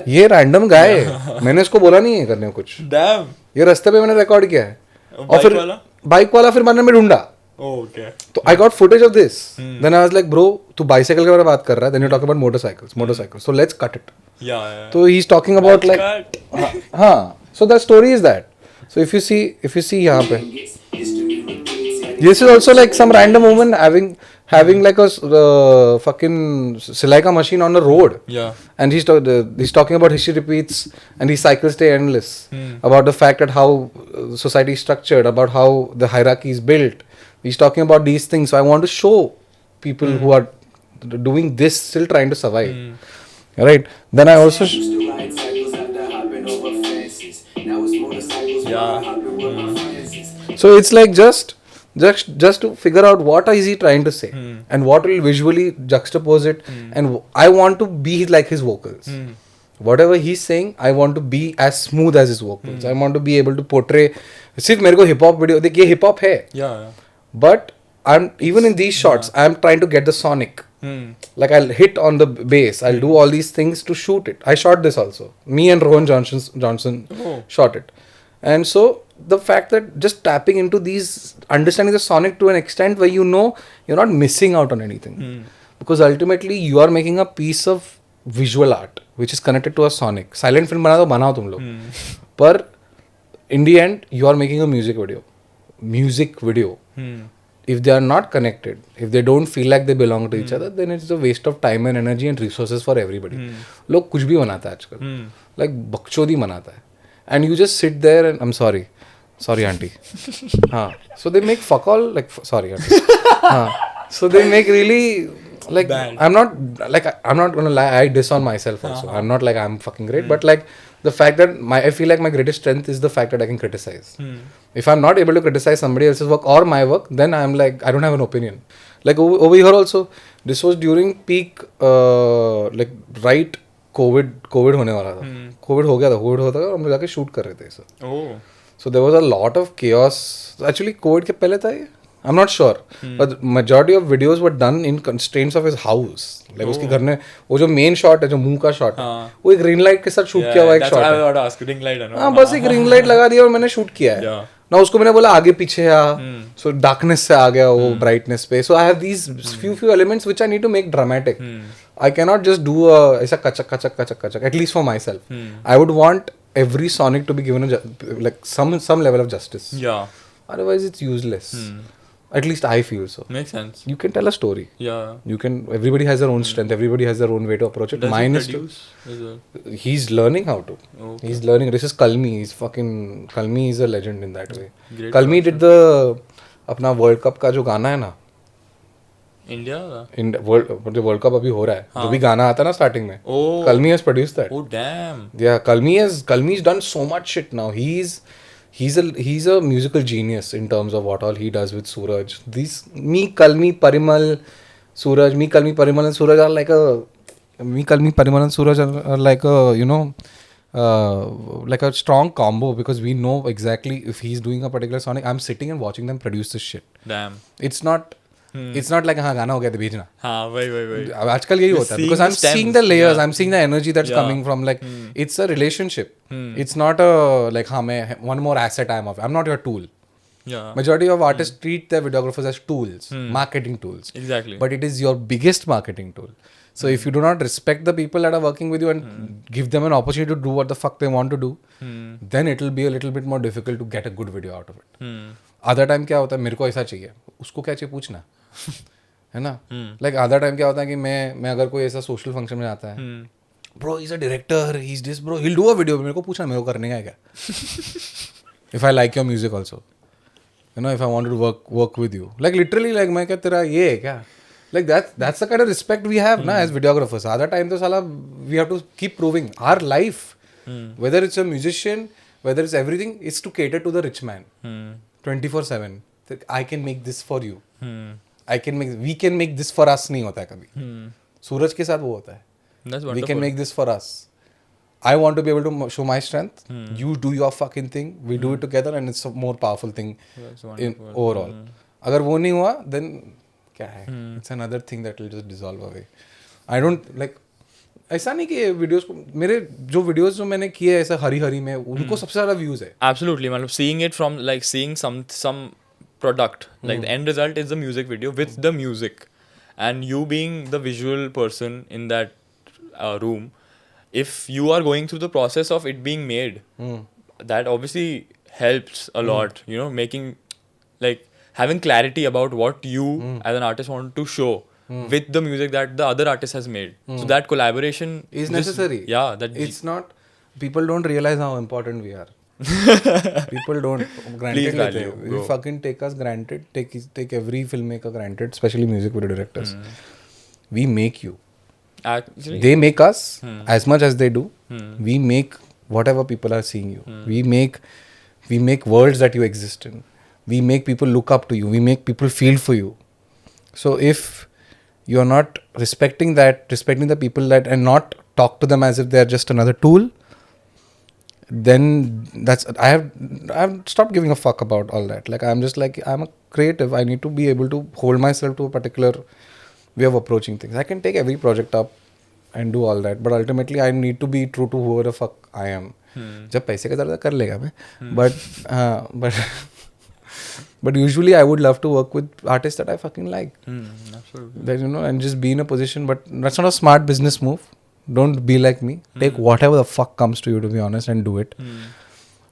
[SPEAKER 2] ये random guy है. मैंने इसको बोला नहीं है करने को कुछ.
[SPEAKER 1] Damn.
[SPEAKER 2] ये रास्ते पे मैंने रिकॉर्ड किया है. और
[SPEAKER 1] Bike
[SPEAKER 2] फिर
[SPEAKER 1] वाला?
[SPEAKER 2] बाइक वाला फिर मैंने में ढूंढा.
[SPEAKER 1] Oh, okay.
[SPEAKER 2] तो I got footage of this. Then I was like, bro, तू bicycle के बारे में बात कर रहा है. Then you talk about motorcycles. So let's cut it.
[SPEAKER 1] Yeah.
[SPEAKER 2] So he's talking about like,
[SPEAKER 1] Cut.
[SPEAKER 2] हाँ. So the story is that. So if you see यहाँ पे, this is also like some random woman having like a fucking silai ka machine on the road.
[SPEAKER 1] Yeah.
[SPEAKER 2] And he's talking about history repeats, and his cycles stay endless. About the fact that how society is structured, about how the hierarchy is built. He's talking about these things. So I want to show people who are doing this, still trying to survive. Right. Then I also
[SPEAKER 1] Yeah.
[SPEAKER 2] So it's like just to figure out what is he trying to say and what will visually juxtapose it, and I want to be like his vocals. Whatever he's saying, I want to be as smooth as his vocals. I want to be able to portray. सिर्फ मेरे को hip hop video देख, ये hip hop है,
[SPEAKER 1] Yeah.
[SPEAKER 2] but I'm even in these shots I'm trying to get the sonic. Like I'll hit on the bass, I'll do all these things to shoot it. I shot this also. Me and Rohan Johnson
[SPEAKER 1] Oh.
[SPEAKER 2] shot it. And so the fact that just tapping into these, understanding the sonic to an extent where you know you're not missing out on anything. Because ultimately you are making a piece of visual art which is connected to a sonic. Silent film बना तो बनाओ तुम लोग. पर in the end you are making a music video. If they are not connected, if they don't feel like they belong to each other, then it's a waste of time and energy and resources for everybody. लोग कुछ भी बनाता है आजकल, like बकचोदी बनाता है, and you just sit there and I'm sorry auntie. हाँ, so they make fuck all, like sorry auntie. हाँ, so they make really like
[SPEAKER 1] Bad.
[SPEAKER 2] I'm not gonna lie, I diss on myself also. I'm not like I'm fucking great, but like the fact that I feel like my greatest strength is the fact that I can criticize. If I'm not able to criticize somebody else's work or my work, then I'm like, I don't have an opinion. Like over here also, this was during peak, like right COVID होने वाला था. COVID हो गया था, COVID होता था और हम जाके shoot कर रहे थे sir.
[SPEAKER 1] Oh.
[SPEAKER 2] So there was a lot of chaos. Actually, COVID के पहले था ये? I'm not sure. But majority of videos were done in constraints of his house. Like उसके घर में वो जो main shot है, जो मुंह का shot है, वो एक ring light के साथ shoot किया हुआ एक
[SPEAKER 1] That's
[SPEAKER 2] shot
[SPEAKER 1] what I
[SPEAKER 2] है.
[SPEAKER 1] was about to ask. Ring light है ना?
[SPEAKER 2] हाँ, बस एक ring light लगा दिया और मैंने shoot किया है.
[SPEAKER 1] Yeah.
[SPEAKER 2] ना उसको मैंने बोला आगे पीछे आ, so darkness से आ गया वो brightness पे. So I have these few elements which I need to make dramatic. I cannot just do ऐसा kachak, at least for myself. I would want every sonic to be given like some level of justice.
[SPEAKER 1] Yeah.
[SPEAKER 2] Otherwise it's useless. At least I feel so.
[SPEAKER 1] Makes sense.
[SPEAKER 2] You can tell a story.
[SPEAKER 1] Yeah.
[SPEAKER 2] Everybody has their own strength, everybody has their own way to approach it.
[SPEAKER 1] Does
[SPEAKER 2] Mine
[SPEAKER 1] he
[SPEAKER 2] is to,
[SPEAKER 1] produce as well?
[SPEAKER 2] he's learning how to.
[SPEAKER 1] Okay.
[SPEAKER 2] He's learning. This is Kalmi. Kalmi is a legend in that way.
[SPEAKER 1] Great
[SPEAKER 2] Kalmi did the अपना world cup का जो गाना है ना,
[SPEAKER 1] India?
[SPEAKER 2] In world cup अभी हो रहा है, जो भी गाना आता है ना स्टार्टिंग में,
[SPEAKER 1] Oh.
[SPEAKER 2] Kalmi has produced that.
[SPEAKER 1] Oh, damn.
[SPEAKER 2] Yeah, Kalmi's done so much shit now. He's a musical genius in terms of what all he does with Suraj. Kalmi, Parimal, and Suraj are like a you know, like a strong combo, because we know exactly if he's doing a particular sonic, I'm sitting and watching them produce this shit.
[SPEAKER 1] Damn.
[SPEAKER 2] It's not like हाँ गाना हो गया तो भेजना.
[SPEAKER 1] हाँ, वही.
[SPEAKER 2] आजकल यही होता है, because I'm seeing the layers, I'm seeing the energy that's
[SPEAKER 1] Yeah.
[SPEAKER 2] coming from, like it's a relationship. It's not a like हाँ मैं one more asset I'm not your tool.
[SPEAKER 1] Yeah.
[SPEAKER 2] Majority of artists treat their videographers as tools, marketing tools.
[SPEAKER 1] Exactly.
[SPEAKER 2] But it is your biggest marketing tool. So if you do not respect the people that are working with you and give them an opportunity to do what the fuck they want to do, then it will be a little bit more difficult to get a good video out of it. आधा time क्या होता है, मेरे को ऐसा चाहिए, उसको क्या चाहिए पूछना, है ना. लाइक आधा टाइम क्या होता है कि मैं अगर कोई ऐसा सोशल फंक्शन में आता है, bro is a director, he is this, bro he will do a video, मेरे को पूछना मेरे को करने का है क्या. If I like your music also, you know, if I want to work with you, like literally, like मैं क्या तेरा ये है क्या, like that's the kind of respect we have na as videographers. Other time to sala we have to keep proving our life, whether it's a musician, whether it's everything, is to cater to the rich man 24/7. I can make this for you, we can make this for us. नहीं होता है कभी. सूरज के साथ वो होता है.
[SPEAKER 1] That's
[SPEAKER 2] We
[SPEAKER 1] wonderful.
[SPEAKER 2] can make this for us. I want to be able to show my strength. You do your fucking thing. We do it together, and it's a more powerful thing
[SPEAKER 1] That's
[SPEAKER 2] in
[SPEAKER 1] wonderful.
[SPEAKER 2] overall. अगर वो नहीं हुआ, then क्या है, it's another thing that will just dissolve away. I don't like, ऐसा नहीं कि videos को, मेरे जो वीडियोस जो मैंने किए ऐसा हरी में, उनको सबसे ज़्यादा व्यूज़ है.
[SPEAKER 1] Absolutely, man. Seeing it from like seeing some product, like the end result is the music video with the music, and you being the visual person in that room, if you are going through the process of it being made, that obviously helps a lot. You know, making like having clarity about what you as an artist want to show with the music that the other artist has made. So that collaboration
[SPEAKER 2] Is necessary.
[SPEAKER 1] Yeah, that
[SPEAKER 2] It's not, people don't realize how important we are. People don't. Granted
[SPEAKER 1] Please
[SPEAKER 2] लेते
[SPEAKER 1] value,
[SPEAKER 2] हैं.
[SPEAKER 1] bro.
[SPEAKER 2] We fucking take us granted. Take every filmmaker granted, especially music video directors. We make you.
[SPEAKER 1] actually
[SPEAKER 2] They make us as much as they do. We make whatever people are seeing you. We make We make worlds that you exist in. We make people look up to you. We make people feel for you. So if you're not respecting the people that, and not talk to them as if they're just another tool, then I've stopped giving a fuck about all that. Like, I'm just like, I'm a creative. I need to be able to hold myself to a particular way of approaching things. I can take every project up and do all that, but ultimately I need to be true to whoever the fuck I am. जब पैसे का दर्द कर लेगा मैं, but usually I would love to work with artists that I fucking like.
[SPEAKER 1] Absolutely.
[SPEAKER 2] That, you know, and just be in a position. But that's not a smart business move. Don't be like me. Take whatever the fuck comes to you, to be honest, and do it.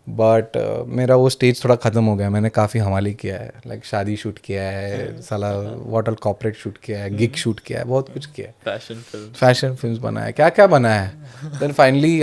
[SPEAKER 2] But मेरा वो stage थोड़ा ख़त्म हो गया. मैंने काफ़ी हमाली किया है. लाइक शादी शूट किया है, साला वॉटर कॉर्पोरेट शूट किया है, गिग शूट किया है, बहुत कुछ किया है.
[SPEAKER 1] Fashion films.
[SPEAKER 2] फैशन फिल्म्स बनाया है, क्या क्या बनाया है. Then finally